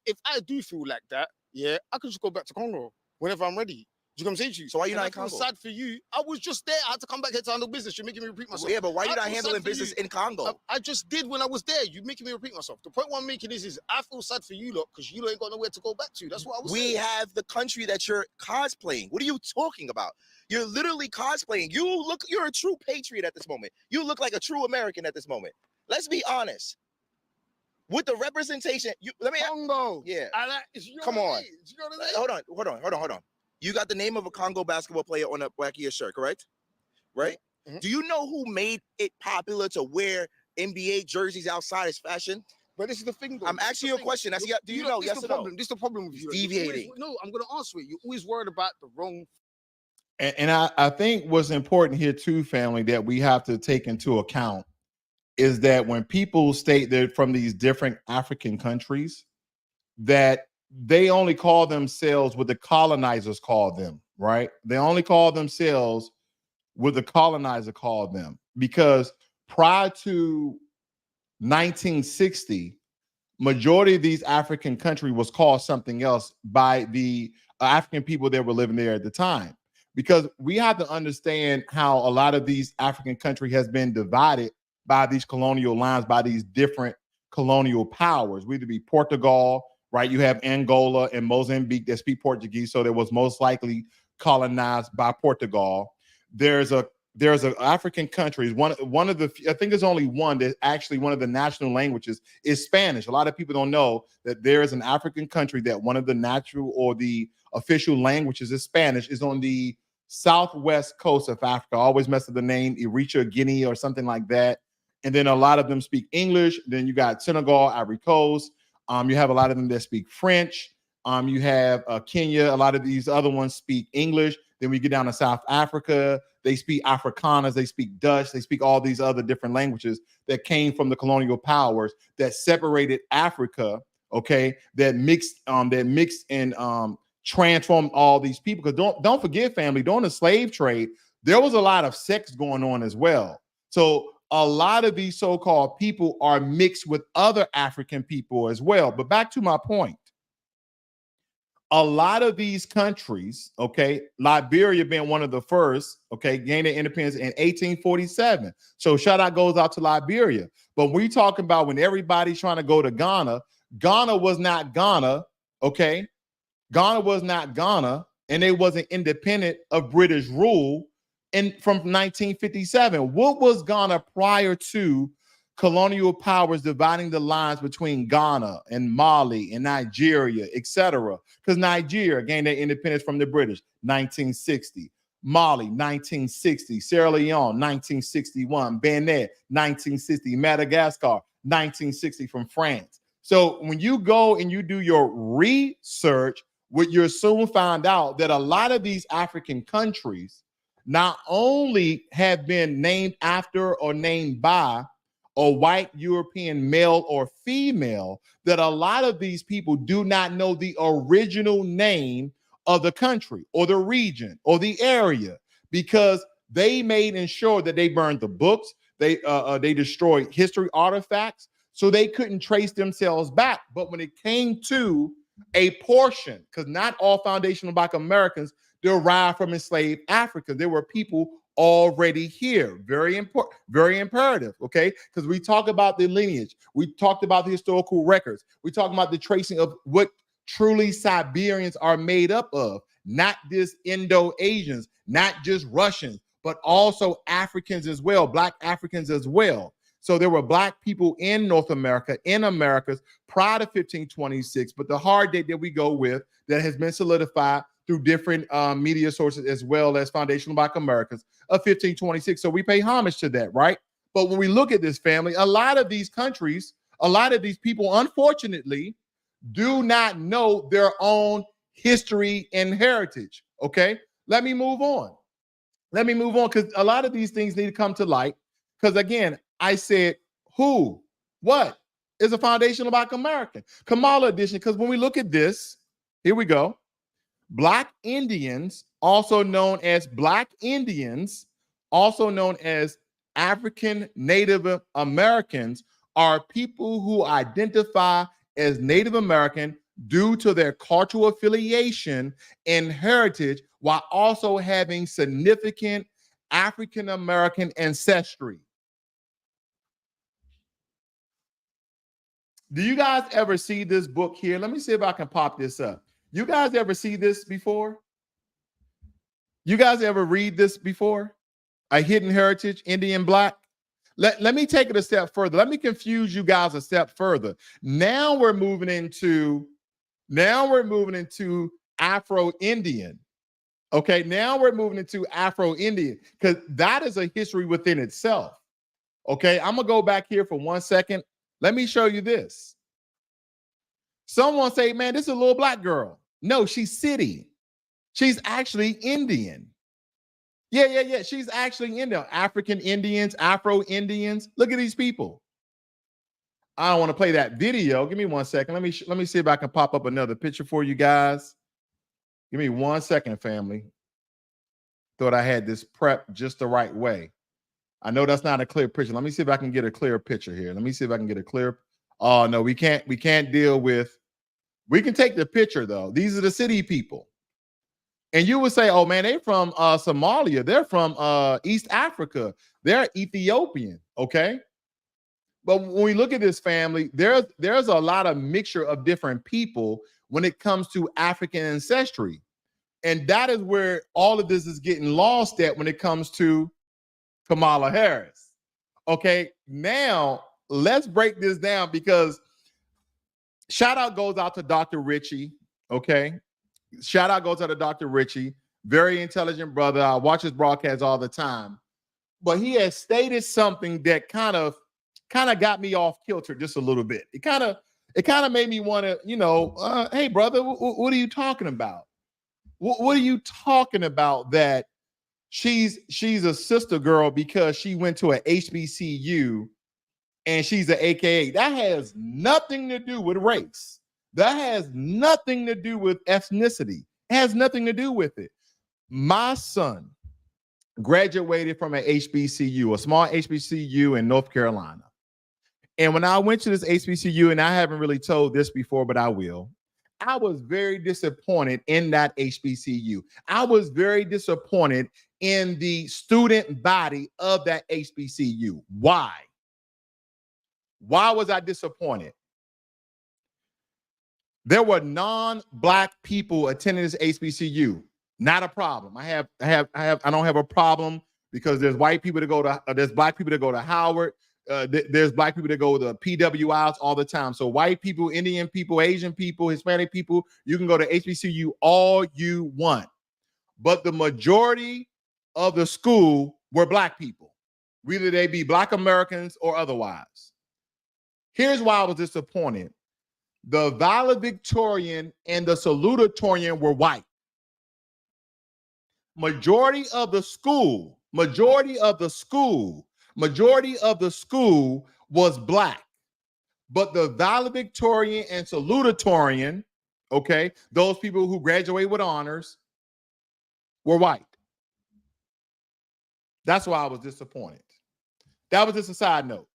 S2: If I do feel like that, I can just go back to Congo whenever I'm ready. Do you know what I'm saying to you?
S3: So why are you not in Congo?
S2: I feel sad for you. I was just there. I had to come back here to handle business. You're making me repeat myself.
S3: Yeah, but why are you not handling business in Congo?
S2: I just did when I was there. You're making me repeat myself. The point what I'm making is I feel sad for you lot because you ain't got nowhere to go back to. That's what I was saying.
S3: We have the country that you're cosplaying. What are you talking about? You're literally cosplaying. You're a true patriot at this moment. You look like a true American at this moment. Let's be honest. With the representation,
S2: Congo.
S3: Yeah.
S2: Come on.
S3: Hold on. You got the name of a Congo basketball player on the back of your shirt, correct? Right? Mm-hmm. Do you know who made it popular to wear NBA jerseys outside as fashion?
S2: But this is the thing, though.
S3: I'm asking you a question. Do you know? Yes or no?
S2: This is the problem with you.
S3: Deviating.
S2: No, I'm going to answer it. You're always worried about the wrong.
S1: And I think what's important here too, family, that we have to take into account is that when people state they're from these different African countries, that they only call themselves what the colonizers called them, right? They only call themselves what the colonizer called them, because prior to 1960, majority of these African country was called something else by the African people that were living there at the time. Because we have to understand how a lot of these African country has been divided by these colonial lines, by these different colonial powers, whether it be Portugal, right? You have Angola and Mozambique that speak Portuguese, so that was most likely colonized by Portugal. There's a African countries. One of the, I think there's only one that actually one of the national languages is Spanish. A lot of people don't know that there is an African country that one of the natural or the official languages is Spanish. Is on the southwest coast of Africa. I always mess up the name, Eritrea, Guinea, or something like that. And then a lot of them speak English. Then you got Senegal, Ivory Coast. You have a lot of them that speak French. You have Kenya. A lot of these other ones speak English. Then we get down to South Africa. They speak Afrikaners. They speak Dutch. They speak all these other different languages that came from the colonial powers that separated Africa. Okay, that mixed and transformed all these people. Because don't forget, family, during the slave trade, there was a lot of sex going on as well. So a lot of these so-called people are mixed with other African people as well. But back to my point, a lot of these countries, okay, Liberia being one of the first, okay, gained their independence in 1847. So shout out goes out to Liberia. But we talking about when everybody's trying to go to Ghana, Ghana was not Ghana, okay? Ghana was not Ghana, and they wasn't independent of British rule from 1957. What was Ghana prior to colonial powers dividing the lines between Ghana and Mali and Nigeria, etc.? Because Nigeria gained their independence from the British 1960, Mali 1960, Sierra Leone 1961, Benin 1960, Madagascar 1960 from France. So when you go and you do your research, what you'll soon find out that a lot of these African countries not only have been named after or named by a white European male or female, that a lot of these people do not know the original name of the country or the region or the area, because they made ensure that they burned the books, they destroyed history artifacts, so they couldn't trace themselves back. But when it came to a portion, because not all foundational Black Americans derived from enslaved Africans, there were people already here. Very important, very imperative, okay? Because we talk about the lineage, we talked about the historical records, we talk about the tracing of what truly Siberians are made up of, not just Indo-Asians, not just Russians, but also Africans as well, Black Africans as well. So there were Black people in North America, in Americas, prior to 1526, but the hard date that we go with that has been solidified through different media sources as well as foundational Black Americans of 1526. So we pay homage to that, right? But when we look at this family, a lot of these countries, a lot of these people, unfortunately, do not know their own history and heritage, okay? Let me move on. Let me move on, because a lot of these things need to come to light. Because again, I said, who, what is a foundational Black American? Kamala edition, because when we look at this, here we go. Black Indians, also known as Black Indians, also known as African Native Americans, are people who identify as Native American due to their cultural affiliation and heritage, while also having significant African American ancestry. Do you guys ever see this book here? Let me see if I can pop this up. You guys ever see this before? You guys ever read this before? A Hidden Heritage, Indian Black? Let me take it a step further. Let me confuse you guys a step further. Now we're moving into Afro-Indian. Okay, now we're moving into Afro-Indian, because that is a history within itself. Okay, I'm gonna go back here for 1 second. Let me show you this. Someone say, man, this is a little Black girl. No, she's city. She's actually Indian. Yeah. She's actually Indian. African Indians, Afro-Indians. Look at these people. I don't want to play that video. Give me 1 second. Let me see if I can pop up another picture for you guys. Give me 1 second, family. Thought I had this prepped just the right way. I know that's not a clear picture. Let me see if I can get a clear picture here. Let me see if I can get a clear. Oh, no, we can't deal with. We can take the picture, though. These are the city people. And you would say, oh, man, they're from Somalia. They're from East Africa. They're Ethiopian, okay? But when we look at this family, there's a lot of mixture of different people when it comes to African ancestry. And that is where all of this is getting lost at when it comes to Kamala Harris. Okay, now let's break this down, because shout out goes out to Dr. Richie. Okay, shout out goes out to Dr. Richie, very intelligent brother. I watch his broadcasts all the time, but he has stated something that kind of got me off kilter just a little bit. It kind of made me want to, hey brother, what are you talking about? What are you talking about that she's a sister girl because she went to a HBCU and she's an AKA? That has nothing to do with race. That has nothing to do with ethnicity. It has nothing to do with it. My son graduated from an HBCU, a small HBCU in North Carolina. And when I went to this HBCU, and I haven't really told this before, but I will, I was very disappointed in that HBCU. I was very disappointed in the student body of that HBCU. Why? Why was I disappointed? There were non-Black people attending this HBCU. Not a problem. I don't have a problem, because there's white people to go to, there's Black people to go to Howard. There's Black people that go to PWIs all the time. So white people, Indian people, Asian people, Hispanic people, you can go to HBCU all you want. But the majority of the school were Black people, whether they be Black Americans or otherwise. Here's why I was disappointed. The valedictorian and the salutatorian were white. Majority of the school was black. But the valedictorian and salutatorian, okay, those people who graduate with honors, were white. That's why I was disappointed. That was just a side note.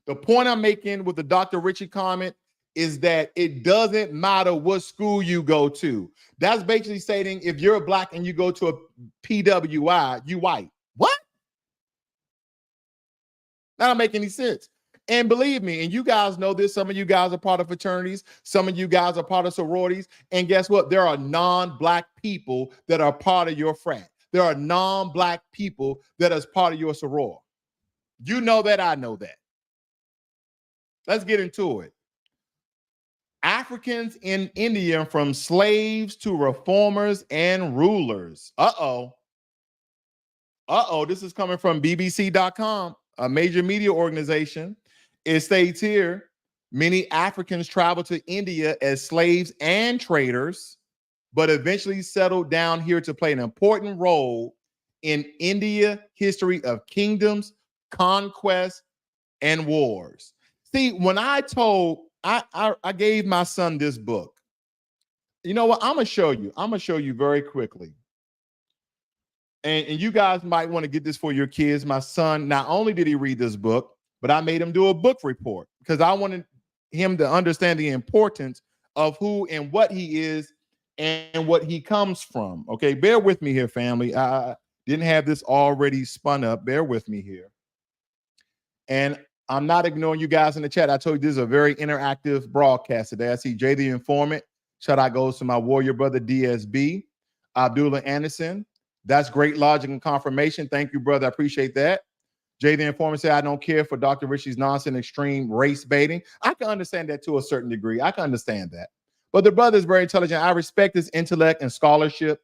S1: The point I'm making with the Dr. Richie comment is that it doesn't matter what school you go to. That's basically stating if you're black and you go to a PWI, you white. What? That don't make any sense. And believe me, and you guys know this, some of you guys are part of fraternities, some of you guys are part of sororities, and guess what? There are non-black people that are part of your frat. There are non-black people that is part of your soror. You know that, I know that. Let's get into it. Africans in India, from slaves to reformers and rulers. This is coming from BBC.com, a major media organization. It states here, many Africans traveled to India as slaves and traders, but eventually settled down here to play an important role in India history of kingdoms, conquest, and wars. See, when I gave my son this book, you know what? I'm gonna show you very quickly. And you guys might want to get this for your kids. My son, not only did he read this book, but I made him do a book report because I wanted him to understand the importance of who and what he is and what he comes from. Okay, bear with me here, family. I didn't have this already spun up. Bear with me here. And I'm not ignoring you guys in the chat. I told you this is a very interactive broadcast today. I see Jay the Informant. Shout out goes to my warrior brother, DSB. Abdullah Anderson. That's great logic and confirmation. Thank you, brother. I appreciate that. Jay the Informant said, I don't care for Dr. Richie's nonsense, extreme race baiting. I can understand that to a certain degree. I can understand that. But the brother is very intelligent. I respect his intellect and scholarship.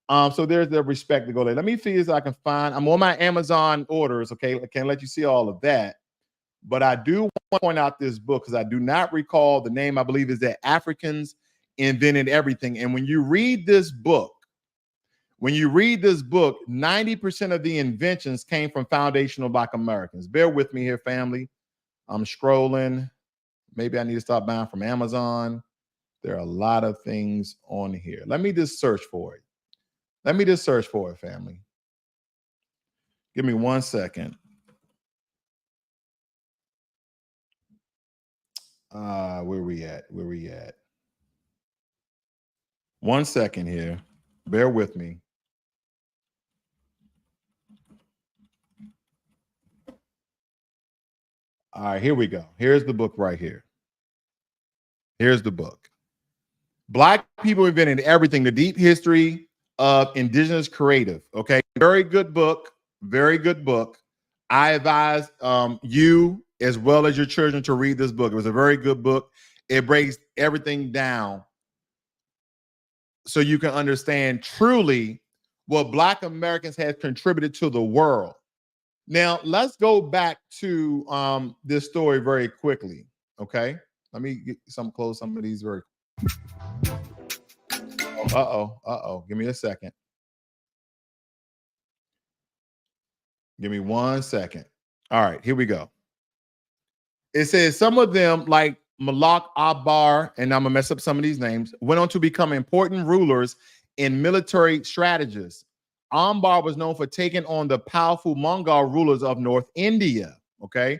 S1: So there's the respect to go there. Let me see if I can find. I'm on my Amazon orders, okay? I can't let you see all of that. But I do want to point out this book because I do not recall the name. I believe is that Africans Invented Everything. And when you read this book, 90% of the inventions came from foundational Black Americans. Bear with me here, family. I'm scrolling. Maybe I need to stop buying from Amazon. There are a lot of things on here. Let me just search for it. Family. Give me 1 second. Where we at? 1 second here. Bear with me. All right, here we go. Here's the book right here. Here's the book. Black People Invented Everything, The Deep History of Indigenous Creative. Okay, very good book. I advise you as well as your children to read this book. It was a very good book. It breaks everything down so you can understand truly what Black Americans have contributed to the world. Now, let's go back to this story very quickly, okay? Let me close some of these very Give me a second. Give me 1 second. All right, here we go. It says some of them, like Malak Abbar, and I'm gonna mess up some of these names, went on to become important rulers and military strategists. Ambar was known for taking on the powerful Mongol rulers of North India. Okay,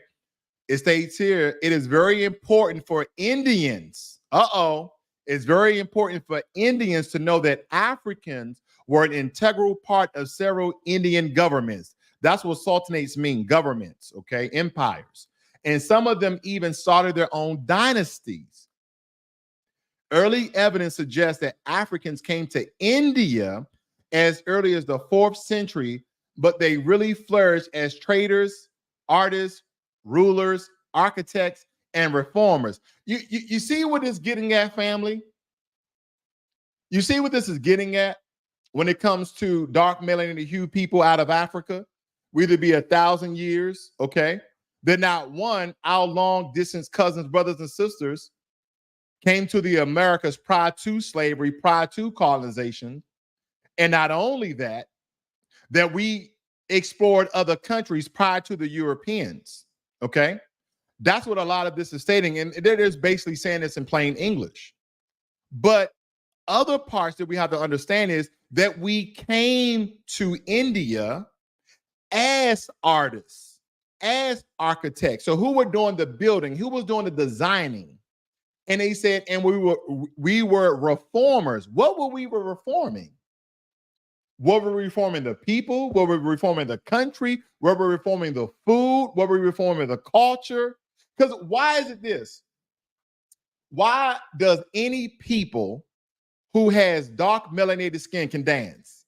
S1: it states here, it is very important for Indians. It's very important for Indians to know that Africans were an integral part of several Indian governments. That's what sultanates mean, governments, okay, empires. And some of them even started their own dynasties. Early evidence suggests that Africans came to India as early as the 4th century, but they really flourished as traders, artists, rulers, architects, and reformers. You see what it's getting at, family? You see what this is getting at when it comes to dark melanated hue people out of Africa? Whether it be 1,000 years, okay? They're not one, our long distance cousins, brothers, and sisters. came to the Americas prior to slavery, prior to colonization. And not only that, that we explored other countries prior to the Europeans. Okay. That's what a lot of this is stating. And they're just basically saying this in plain English. But other parts that we have to understand is that we came to India as artists, as architects. So who were doing the building? Who was doing the designing? And they said, and we were reformers. What were we reforming? What were we reforming? The people? What were we reforming? The country? What were we reforming? The food? What were we reforming? The culture? Because why is it this? Why does any people who has dark melanated skin can dance?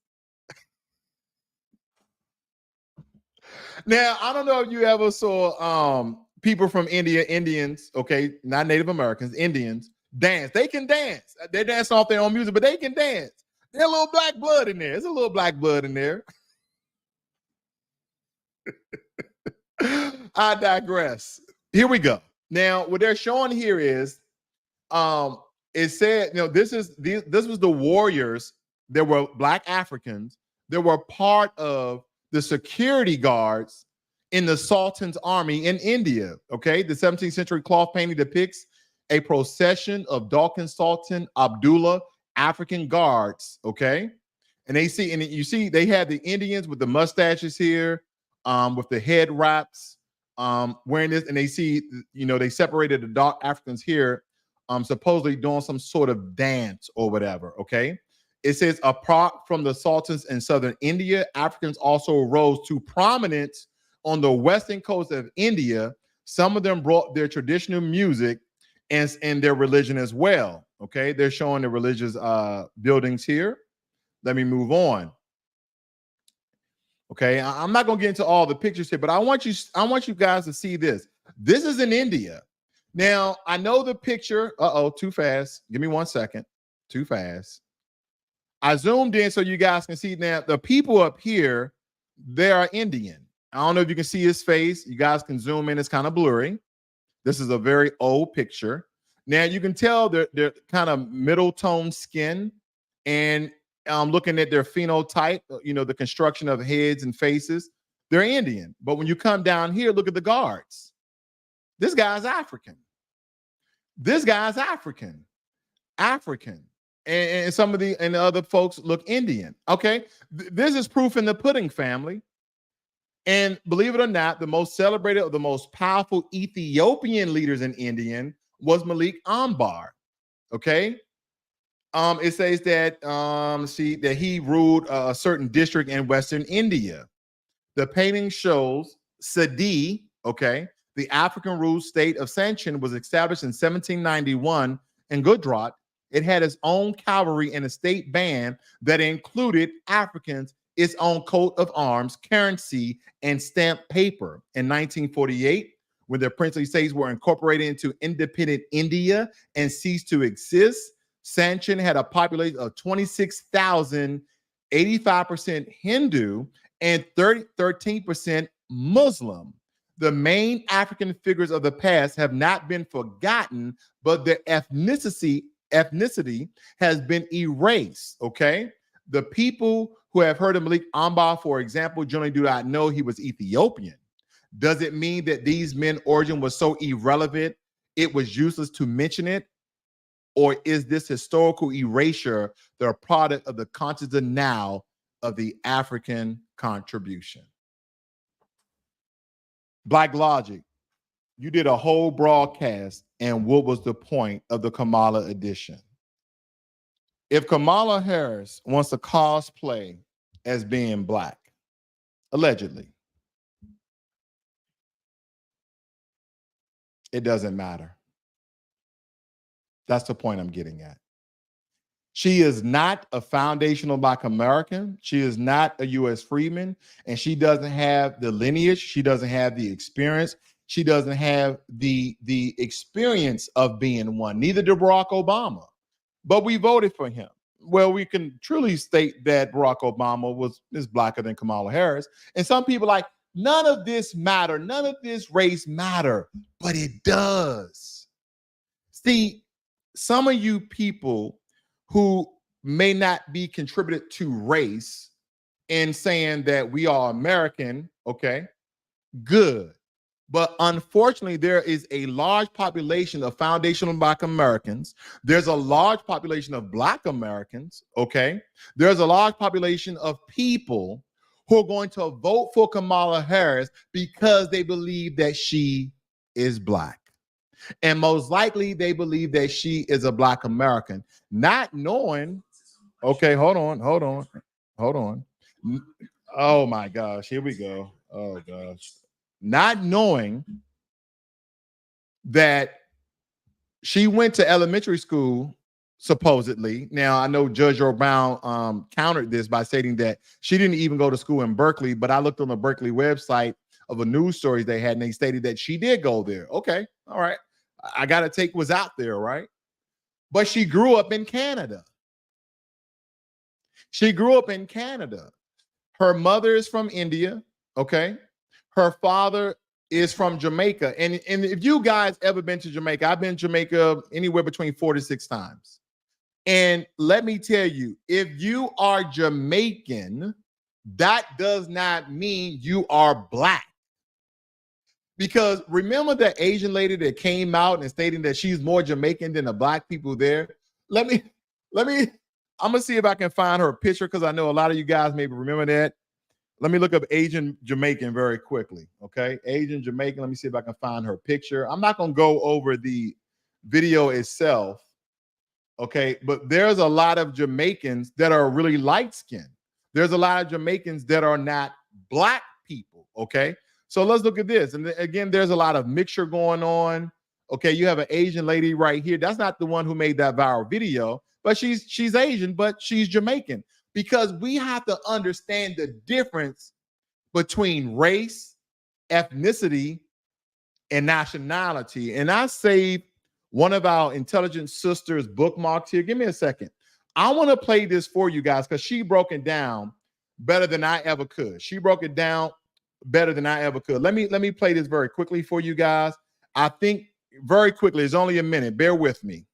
S1: Now, I don't know if you ever saw people from India, Indians, okay, not Native Americans, Indians, dance. They can dance. They dance off their own music, but they can dance. There's a little black blood in there. There's a little black blood in there. I digress. Here we go. Now, what they're showing here is, it said, this was the warriors. There were black Africans. That were part of the security guards in the Sultan's army in India. Okay, the 17th century cloth painting depicts a procession of Dalkin Sultan Abdullah African guards. Okay, and you see they had the Indians with the mustaches here, with the head wraps, wearing this, and they see, they separated the dark Africans here, supposedly doing some sort of dance or whatever. Okay. It says, apart from the sultans in southern India, Africans also rose to prominence on the western coast of India. Some of them brought their traditional music and their religion as well. Okay, they're showing the religious buildings here. Let me move on. Okay, I'm not going to get into all the pictures here, but I want you guys to see this. This is in India. Now, I know the picture. Too fast. Give me 1 second. Too fast. I zoomed in so you guys can see now the people up here, they are Indian. I don't know if you can see his face. You guys can zoom in. It's kind of blurry. This is a very old picture. Now you can tell they're kind of middle tone skin, and looking at their phenotype, the construction of heads and faces, they're Indian. But when you come down here, look at the guards. This guy's African. This guy's African. And some of the other folks look Indian. Okay, this is proof in the pudding, family. And believe it or not, the most celebrated or the most powerful Ethiopian leaders in Indian was Malik Ambar. Okay, it says that that he ruled a certain district in Western India. The painting shows Sadi. Okay, the African ruled state of Sanchin was established in 1791 in Gujarat. It had its own cavalry and a state band that included Africans, its own coat of arms, currency, and stamped paper. In 1948, when the princely states were incorporated into independent India and ceased to exist, Sanchin had a population of 26,000, 85% Hindu, and 13% Muslim. The main African figures of the past have not been forgotten, but their ethnicity has been erased. Okay, the people who have heard of Malik Ambar, for example, generally do not know he was Ethiopian. Does it mean that these men's origin was so irrelevant it was useless to mention it? Or is this historical erasure the product of the conscious now of the African contribution? Blacklogic, you did a whole broadcast, and what was the point of the Kamala edition? If Kamala Harris wants to cosplay as being black, allegedly, it doesn't matter. That's the point I'm getting at. She is not a foundational Black American. She is not a U.S. freedman, and she doesn't have the lineage. She doesn't have the experience. She doesn't have the experience of being one. Neither did Barack Obama, but we voted for him. Well, we can truly state that Barack Obama is blacker than Kamala Harris. And some people are like, none of this matter. None of this race matter, but it does. See, some of you people who may not be contributed to race in saying that we are American, okay, good. But unfortunately, there is a large population of foundational Black Americans. There's a large population of Black Americans, okay? There's a large population of people who are going to vote for Kamala Harris because they believe that she is Black. And most likely they believe that she is a Black American, not knowing, okay, hold on. Oh my gosh, here we go. Oh gosh. Not knowing that she went to elementary school, supposedly. Now, I know Judge Earl Brown countered this by stating that she didn't even go to school in Berkeley, but I looked on the Berkeley website of a news stories they had, and they stated that she did go there. Okay, all right. I got to take what's out there, right? But she grew up in Canada. She grew up in Canada. Her mother is from India, okay? Her father is from Jamaica. And if you guys ever been to Jamaica, I've been to Jamaica anywhere between 4 to 6 times. And let me tell you, if you are Jamaican, that does not mean you are Black. Because remember the Asian lady that came out and stating that she's more Jamaican than the Black people there? I'm gonna see if I can find her picture, because I know a lot of you guys maybe remember that. Let me look up Asian Jamaican very quickly, okay? Asian Jamaican, let me see if I can find her picture. I'm not gonna go over the video itself, okay? But there's a lot of Jamaicans that are really light-skinned. There's a lot of Jamaicans that are not Black people, okay? So let's look at this. And again, there's a lot of mixture going on. Okay, you have an Asian lady right here. That's not the one who made that viral video, but she's Asian, but she's Jamaican. Because we have to understand the difference between race, ethnicity, and nationality. And I saved one of our intelligent sisters' bookmarks here. Give me a second. I want to play this for you guys because she broke it down better than I ever could. She broke it down better than I ever could. Let me play this very quickly for you guys. I think very quickly, it's only a minute. Bear with me.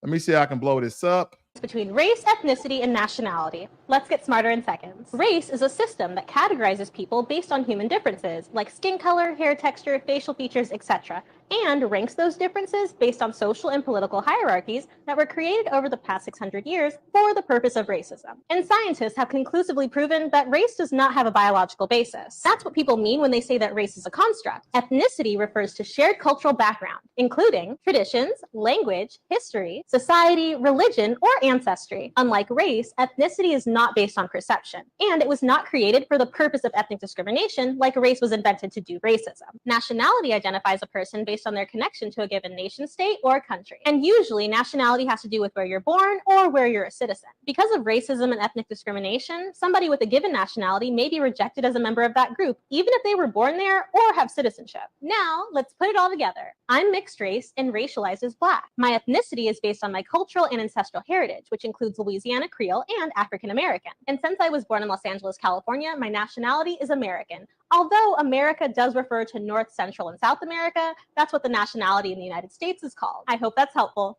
S1: Let me see how I can blow this up.
S4: Between race, ethnicity, and nationality. Let's get smarter in seconds. Race is a system that categorizes people based on human differences, like skin color, hair texture, facial features, etc., and ranks those differences based on social and political hierarchies that were created over the past 600 years for the purpose of racism. And scientists have conclusively proven that race does not have a biological basis. That's what people mean when they say that race is a construct. Ethnicity refers to shared cultural background, including traditions, language, history, society, religion, or ancestry. Unlike race, ethnicity is not based on perception, and it was not created for the purpose of ethnic discrimination like race was invented to do racism. Nationality identifies a person based on their connection to a given nation, state, or country. And usually, nationality has to do with where you're born or where you're a citizen. Because of racism and ethnic discrimination, somebody with a given nationality may be rejected as a member of that group, even if they were born there or have citizenship. Now, let's put it all together. I'm mixed race and racialized as Black. My ethnicity is based on my cultural and ancestral heritage, which includes Louisiana Creole and African American. And since I was born in Los Angeles, California, my nationality is American. Although America does refer to North, Central, and South America, that's what the nationality in the United States is called. I hope that's helpful.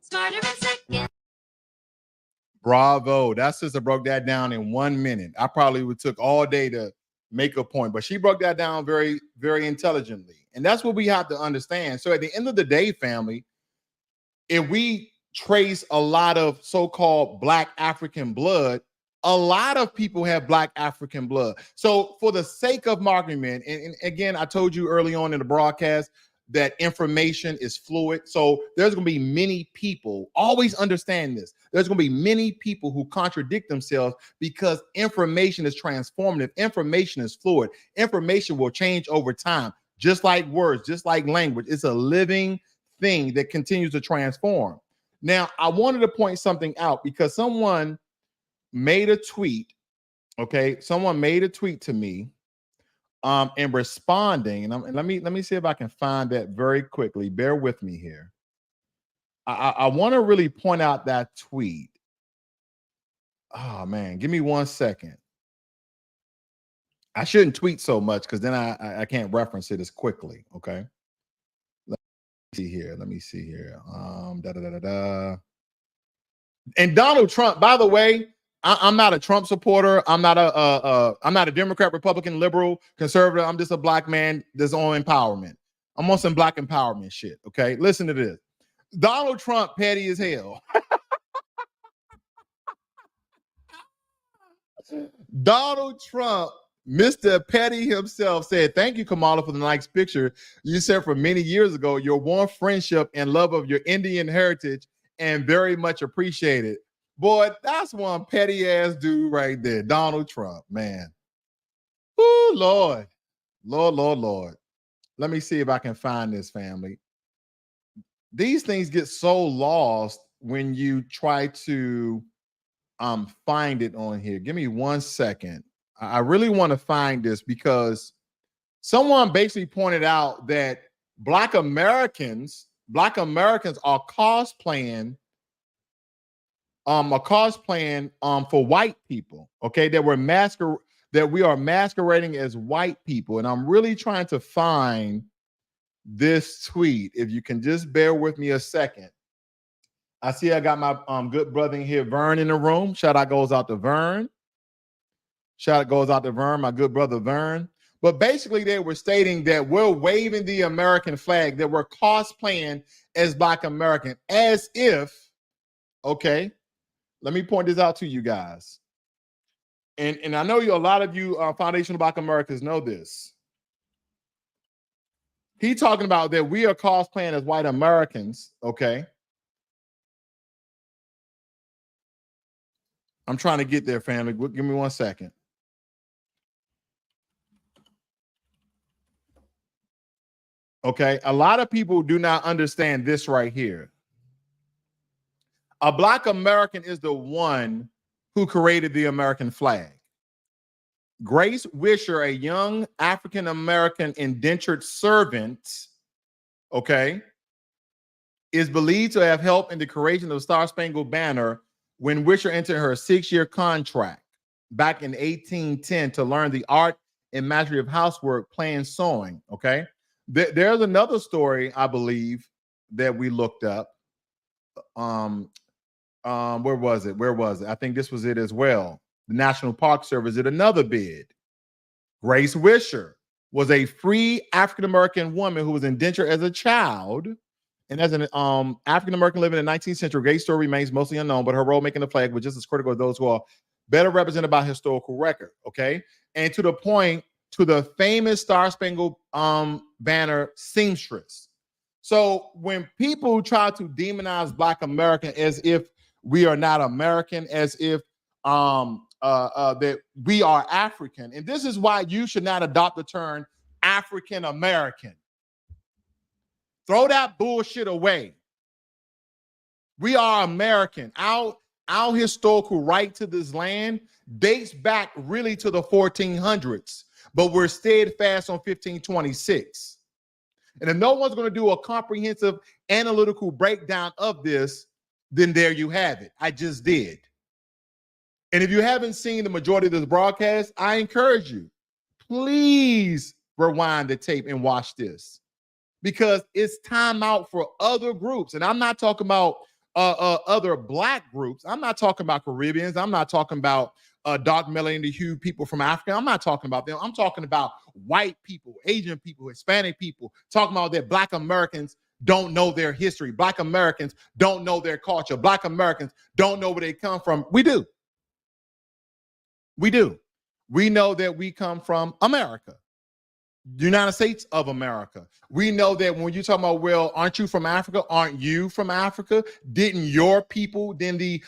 S1: Bravo. That sister broke that down in 1 minute. I probably would took all day to make a point, but she broke that down very, very intelligently. And that's what we have to understand. So at the end of the day, family, if we trace a lot of so-called Black African blood, a lot of people have Black African blood. So for the sake of argument, and again, I told you early on in the broadcast that information is fluid. So there's going to be many people, always understand this. There's going to be many people who contradict themselves because information is transformative. Information is fluid. Information will change over time, just like words, just like language. It's a living thing that continues to transform. Now, I wanted to point something out because someone made a tweet. Okay, someone made a tweet to me and responding, and let me see if I can find that very quickly. Bear with me here. I want to really point out that tweet. Oh man, give me 1 second. I shouldn't tweet so much because then I can't reference it as quickly. Okay. see here. Let me see here. And Donald Trump, by the way, I'm not a Trump supporter. I'm not a Democrat, Republican, liberal, conservative. I'm just a black man that's on empowerment. I'm on some black empowerment shit. Okay, listen to this. Donald Trump, petty as hell. Donald Trump, Mr. Petty himself, said, "Thank you, Kamala, for the nice picture you sent from many years ago. Your warm friendship and love of your Indian heritage, and very much appreciated." Boy, that's one petty ass dude right there, Donald Trump, man. Oh, Lord. Lord. Let me see if I can find this, family. These things get so lost when you try to find it on here. Give me 1 second. I really want to find this because someone basically pointed out that Black Americans are cosplaying for white people. Okay, that we are masquerading as white people, and I'm really trying to find this tweet. If you can just bear with me a second. I see I got my good brother in here, Vern, in the room. Shout out goes out to Vern. My good brother Vern. But basically, they were stating that we're waving the American flag, that we're cosplaying as Black American, as if, okay, let me point this out to you guys. And I know a lot of you foundational Black Americans know this. He talking about that we are cosplaying as white Americans, okay? I'm trying to get there, family. Give me 1 second. Okay, a lot of people do not understand this right here. A Black American is the one who created the American flag. Grace Wisher, a young African-American indentured servant, okay, is believed to have helped in the creation of the Star-Spangled Banner when Wisher entered her 6-year contract back in 1810 to learn the art and mastery of housework, playing sewing, okay? There's another story, I believe, that we looked up. Where was it? I think this was it as well. The National Park Service did another bid. Grace Wisher was a free African-American woman who was indentured as a child. And as an African-American living in the 19th century, Grace's story remains mostly unknown, but her role making the flag was just as critical as those who are better represented by historical record, okay? And to the point, to the famous Star-Spangled Banner seamstress. So when people try to demonize Black American as if we are not American, as if that we are African, and this is why you should not adopt the term African American. Throw that bullshit away. We are American. Our historical right to this land dates back really to the 1400s, but we're steadfast on 1526. And if no one's going to do a comprehensive analytical breakdown of this, then there you have it. I just did. And if you haven't seen the majority of this broadcast, I encourage you, please rewind the tape and watch this, because it's time out for other groups. And I'm not talking about other Black groups. I'm not talking about Caribbeans. I'm not talking about dark melanated hue people from Africa. I'm not talking about them. I'm talking about white people, Asian people, Hispanic people, talking about that Black Americans don't know their history. Black Americans don't know their culture. Black Americans don't know where they come from. We do. We do. We know that we come from America, United States of America. We know that when you talk about, well, aren't you from Africa? Aren't you from Africa? Didn't your people, then the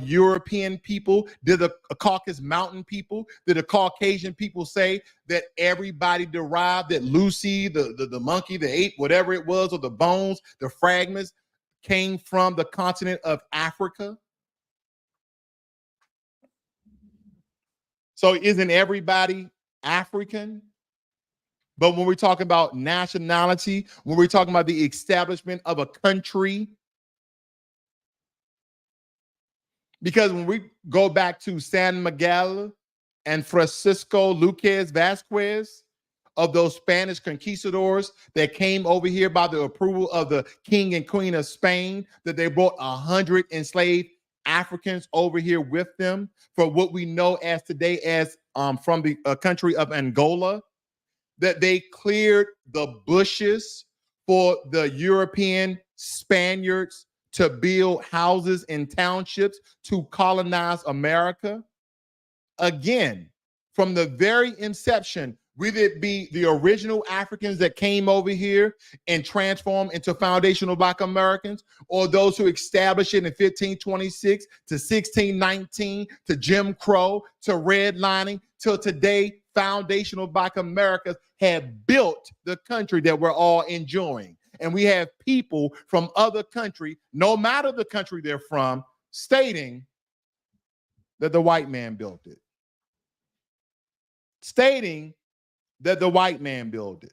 S1: European people, did the Caucasus Mountain people, did the Caucasian people say that everybody derived, that Lucy, the monkey, the ape, whatever it was, or the bones, the fragments came from the continent of Africa? So isn't everybody African? But when we're talking about nationality, when we're talking about the establishment of a country, because when we go back to San Miguel and Francisco Luquez Vasquez, of those Spanish conquistadors that came over here by the approval of the king and queen of Spain, that they brought 100 enslaved Africans over here with them for what we know as today as from the country of Angola, that they cleared the bushes for the European Spaniards to build houses and townships to colonize America. Again, from the very inception, whether it be the original Africans that came over here and transformed into foundational Black Americans, or those who established it in 1526 to 1619, to Jim Crow, to redlining, till today, foundational Black Americans have built the country that we're all enjoying. And we have people from other country, no matter the country they're from, stating that the white man built it. Stating that the white man built it.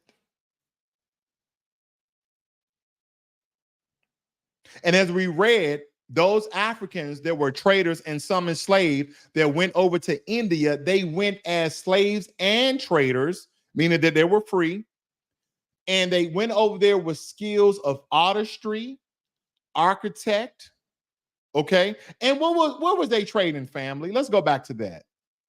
S1: And as we read, those Africans that were traders and some enslaved that went over to India, they went as slaves and traders, meaning that they were free. And they went over there with skills of artistry, architect, okay? And what was they trading, family? Let's go back to that.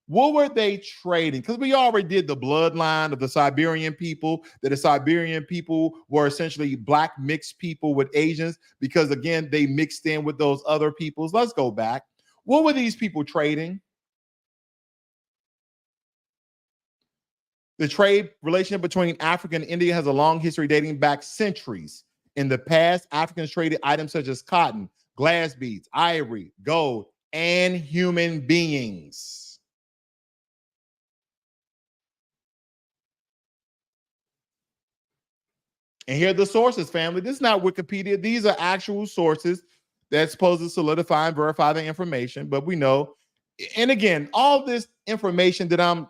S1: What were they trading? Because we already did the bloodline of the Siberian people, that the Siberian people were essentially Black mixed people with Asians, because again, they mixed in with those other peoples. Let's go back. What were these people trading? The trade relationship between Africa and India has a long history dating back centuries. In the past, Africans traded items such as cotton, glass beads, ivory, gold, and human beings. And here are the sources, family. This is not Wikipedia. These are actual sources that's supposed to solidify and verify the information. But we know, and again, all this information that I'm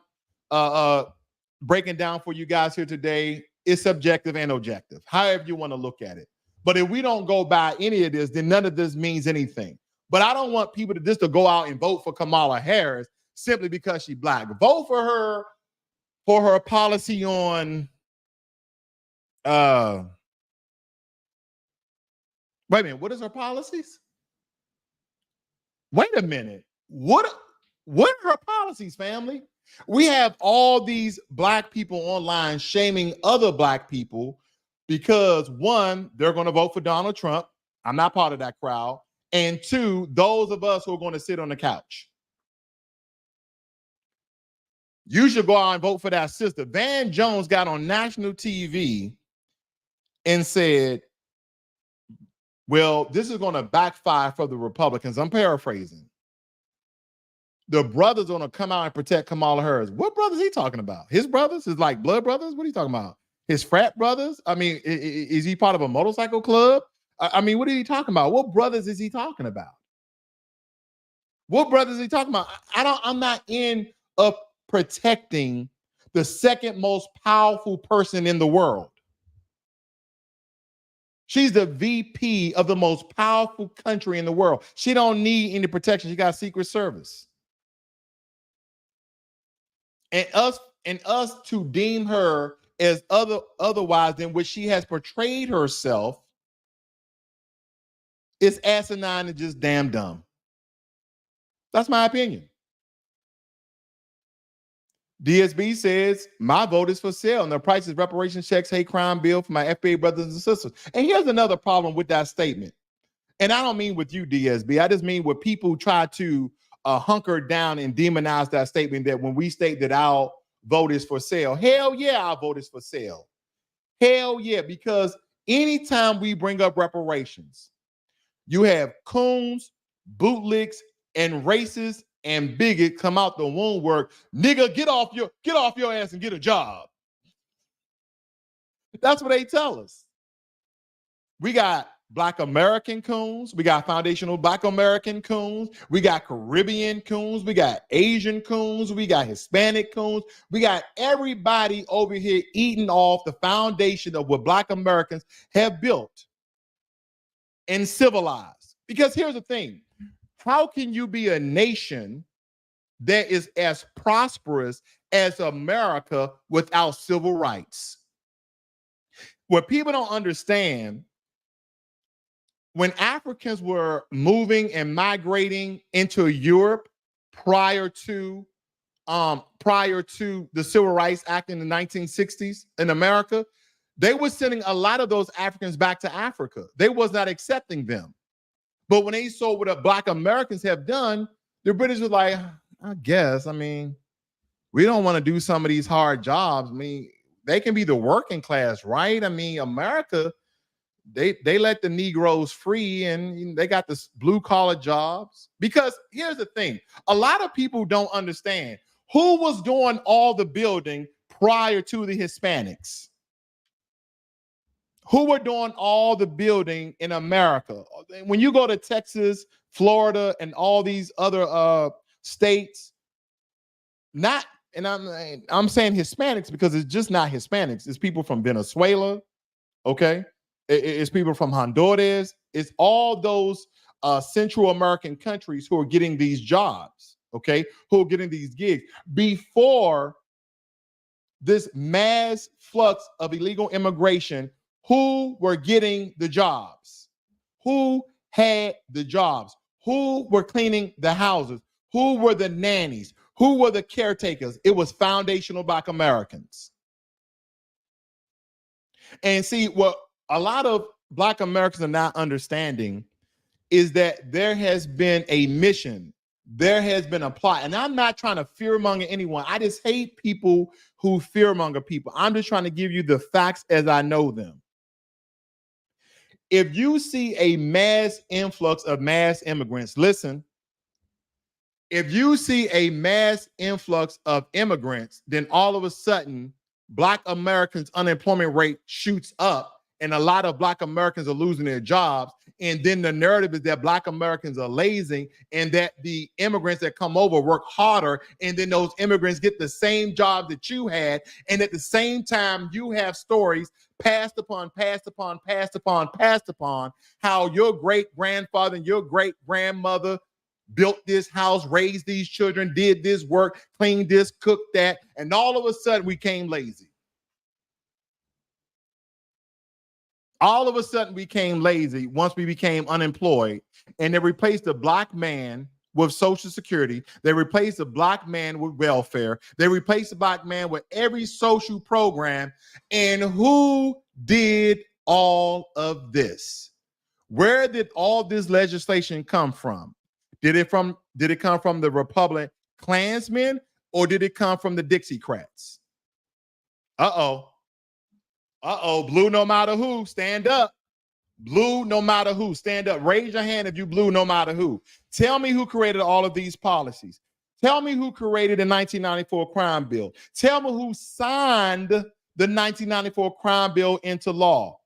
S1: breaking down for you guys here today is subjective and objective, however you want to look at it. But if we don't go by any of this, then none of this means anything. But I don't want people to just to go out and vote for Kamala Harris simply because she's Black. Vote for her policy on wait a minute, what is her policies? Wait a minute. What are her policies, family? We have all these Black people online shaming other Black people because, one, they're going to vote for Donald Trump. I'm not part of that crowd. And two, those of us who are going to sit on the couch. You should go out and vote for that sister. Van Jones got on national TV and said, well, this is going to backfire for the Republicans. I'm paraphrasing. The brothers are going to come out and protect Kamala Harris. What brothers is he talking about? His brothers? His like blood brothers? What are you talking about? His frat brothers? I mean, is he part of a motorcycle club? I mean, what are you talking about? What brothers is he talking about? What brothers is he talking about? I'm not in of protecting the second most powerful person in the world. She's the VP of the most powerful country in the world. She don't need any protection. She got Secret Service. And us to deem her as otherwise than what she has portrayed herself is asinine and just damn dumb. That's my opinion. DSB says, my vote is for sale and the price is reparations checks, hate crime bill for my FBA brothers and sisters. And here's another problem with that statement. And I don't mean with you, DSB. I just mean with people who try to hunker down and demonize that statement that when we state that our vote is for sale, hell yeah, our vote is for sale. Hell yeah, because anytime we bring up reparations, you have coons, bootlicks, and racists and bigots come out the woundwork. Nigga, get off your ass and get a job. That's what they tell us. We got Black American coons. We got foundational Black American coons. We got Caribbean coons. We got Asian coons. We got Hispanic coons. We got everybody over here eating off the foundation of what Black Americans have built and civilized. Because here's the thing. How can you be a nation that is as prosperous as America without civil rights. What people don't understand, when Africans were moving and migrating into Europe prior to the Civil Rights Act in the 1960s in America, they were sending a lot of those Africans back to Africa. They was not accepting them. But when they saw what Black Americans have done, the British was like, I guess, I mean, we don't want to do some of these hard jobs. I mean, they can be the working class, right? I mean, America, they let the Negroes free and they got this blue collar jobs. Because here's the thing, a lot of people don't understand who was doing all the building prior to the Hispanics. Who were doing all the building in America? When you go to Texas, Florida, and all these other states, not, and I'm saying Hispanics because it's just not Hispanics. It's people from Venezuela, okay? It's people from Honduras. It's all those Central American countries who are getting these jobs, okay? Who are getting these gigs before this mass flux of illegal immigration. Who were getting the jobs? Who had the jobs? Who were cleaning the houses? Who were the nannies? Who were the caretakers? It was foundational Black Americans. And see, what a lot of Black Americans are not understanding is that there has been a mission. There has been a plot. And I'm not trying to fearmonger anyone. I just hate people who fearmonger people. I'm just trying to give you the facts as I know them. If you see a mass influx of mass immigrants, listen, if you see a mass influx of immigrants, then all of a sudden, Black Americans' unemployment rate shoots up and a lot of Black Americans are losing their jobs. And then the narrative is that Black Americans are lazy and that the immigrants that come over work harder. And then those immigrants get the same job that you had. And at the same time, you have stories passed upon how your great grandfather and your great grandmother built this house, raised these children, did this work, cleaned this, cooked that. And all of a sudden we became lazy. All of a sudden we became lazy once we became unemployed, and they replaced the Black man with Social Security. They replaced the Black man with welfare. They replaced the Black man with every social program. And who did all of this? Where did all this legislation come from? Did it come from the Republican Klansmen, or did it come from the Dixiecrats? Blue no matter who, stand up. Blue no matter who, stand up. Raise your hand if you blue no matter who. Tell me who created all of these policies. Tell me who created the 1994 crime bill. Tell me who signed the 1994 crime bill into law.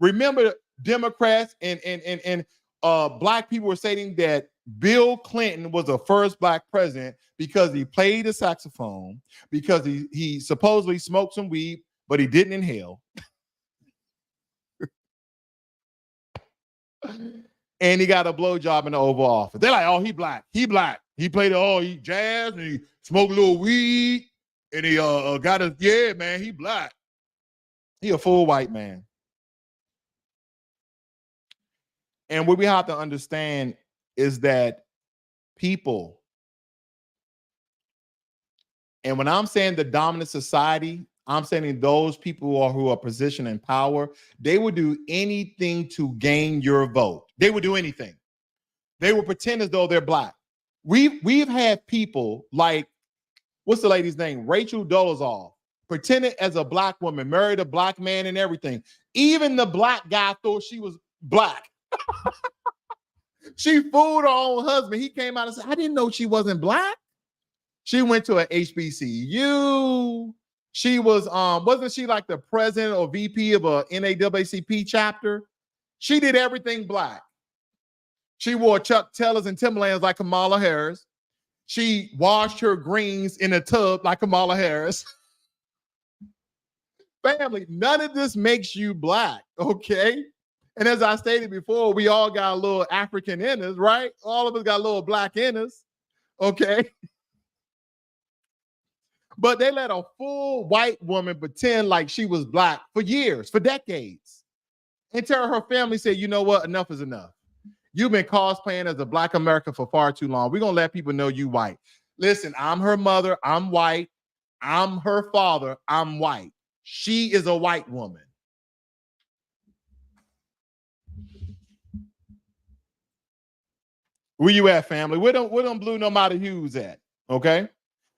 S1: Remember, Democrats and Black people were saying that Bill Clinton was the first Black president because he played the saxophone, because he supposedly smoked some weed, but he didn't inhale. And he got a blowjob in the Oval Office. They're like, oh, he black. He black. He played he jazz and he smoked a little weed and he got a, yeah, man, he black. He a full white man. And what we have to understand is that people, and when I'm saying the dominant society, I'm saying those people who are positioned in power, they would do anything to gain your vote. They would do anything. They would pretend as though they're Black. We've had people like, what's the lady's name? Rachel Dolezal, pretended as a Black woman, married a Black man and everything. Even the Black guy thought she was Black. She fooled her own husband. He came out and said, I didn't know she wasn't Black. She went to a HBCU. She was, wasn't she like the president or VP of a NAACP chapter? She did everything Black. She wore Chuck Taylors and Timberlands like Kamala Harris. She washed her greens in a tub like Kamala Harris. Family, none of this makes you Black, okay? And as I stated before, we all got a little African in us, right? All of us got a little Black in us, okay? But they let a full white woman pretend like she was black for years, for decades, until her family said, you know what, enough is enough. You've been cosplaying as a Black American for far too long. We're going to let people know you white. Listen, I'm her mother. I'm white. I'm her father. I'm white. She is a white woman. Where you at, family? Where them blue no matter hues at? Okay.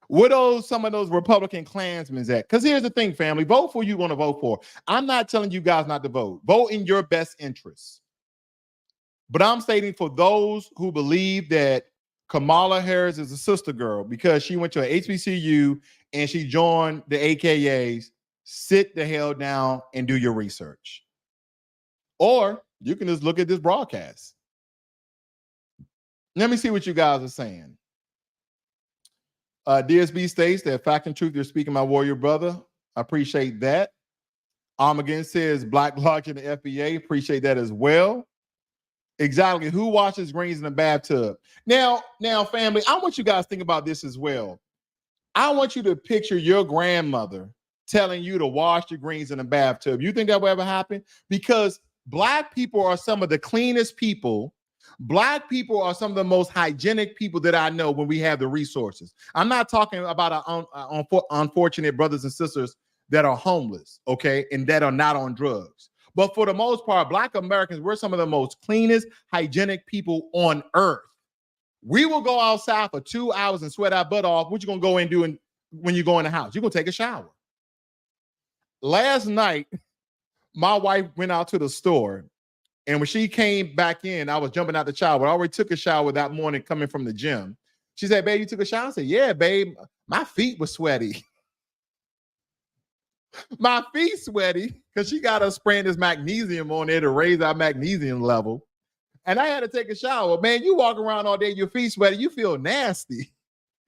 S1: Where some of those Republican Klansmen at? Because here's the thing, family. Vote for who you want to vote for. I'm not telling you guys not to vote. Vote in your best interests. But I'm stating for those who believe that Kamala Harris is a sister girl because she went to a HBCU and she joined the AKAs, sit the hell down and do your research. Or you can just look at this broadcast. Let me see what you guys are saying. DSB states that fact and truth, you're speaking, my warrior brother. I appreciate that. Again says Blacklogic and the FBA. Appreciate that as well. Exactly. Who washes greens in a bathtub? Now, family, I want you guys to think about this as well. I want you to picture your grandmother telling you to wash your greens in a bathtub. You think that will ever happen? Because Black people are some of the cleanest people. Black people are some of the most hygienic people that I know when we have the resources. I'm not talking about our unfortunate brothers and sisters that are homeless, okay, and that are not on drugs. But for the most part, Black Americans, we're some of the most cleanest, hygienic people on earth. We will go outside for 2 hours and sweat our butt off. What you gonna go and do when you go in the house? You're gonna take a shower. Last night, my wife went out to the store, and when she came back in, I was jumping out the shower. I already took a shower that morning coming from the gym. She said, babe, you took a shower? I said, yeah, babe. My feet were sweaty. My feet sweaty because she got us spraying this magnesium on there to raise our magnesium level. And I had to take a shower. Man, you walk around all day, your feet sweaty, you feel nasty.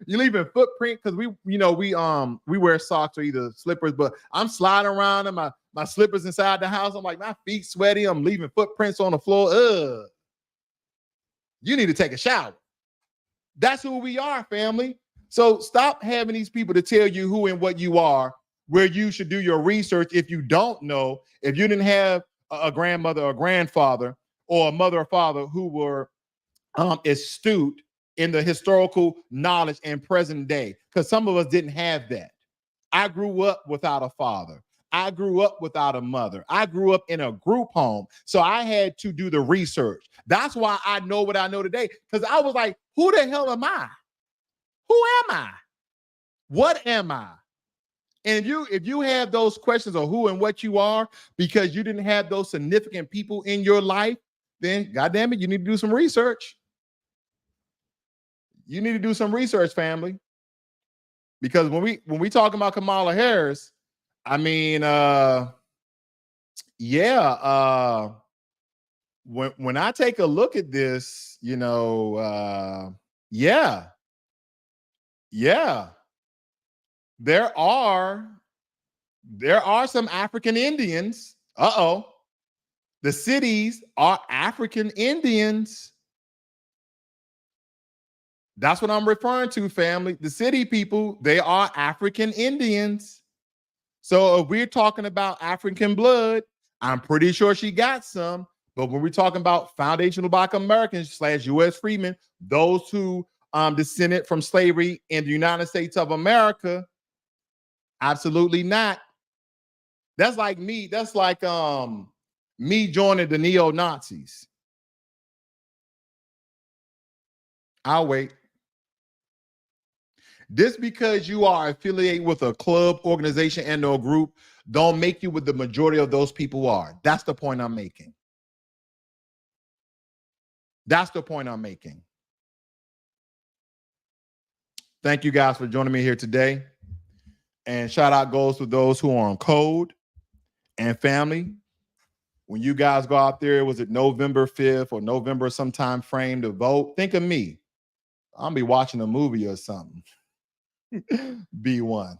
S1: You're leaving footprint because we wear socks or either slippers, but I'm sliding around in my slippers inside the house. I'm like, my feet sweaty. I'm leaving footprints on the floor. Ugh. You need to take a shower. That's who we are, family. So stop having these people to tell you who and what you are, where you should do your research if you don't know, if you didn't have a grandmother or grandfather or a mother or father who were astute in the historical knowledge and present day, because some of us didn't have that. I grew up without a father. I grew up without a mother. I grew up in a group home. So I had to do the research. That's why I know what I know today, because I was like, who the hell am I? Who am I? What am I? And if you have those questions of who and what you are because you didn't have those significant people in your life, then goddamn it, you need to do some research. You need to do some research, family. Because when we talk about Kamala Harris, I mean, when I take a look at this, there are some African Indians. The cities are African Indians. That's what I'm referring to, family. The city people, they are African Indians. So if we're talking about African blood, I'm pretty sure she got some. But when we're talking about foundational Black Americans / U.S. freedmen, those who descended from slavery in the United States of America, absolutely not. That's like me. That's like me joining the neo-Nazis. I'll wait. Just because you are affiliated with a club, organization, and or group, don't make you what the majority of those people are. That's the point I'm making. That's the point I'm making. Thank you guys for joining me here today. And shout out goes to those who are on code and family. When you guys go out there, was it November 5th or November sometime frame to vote? Think of me. I'll be watching a movie or something. Be one.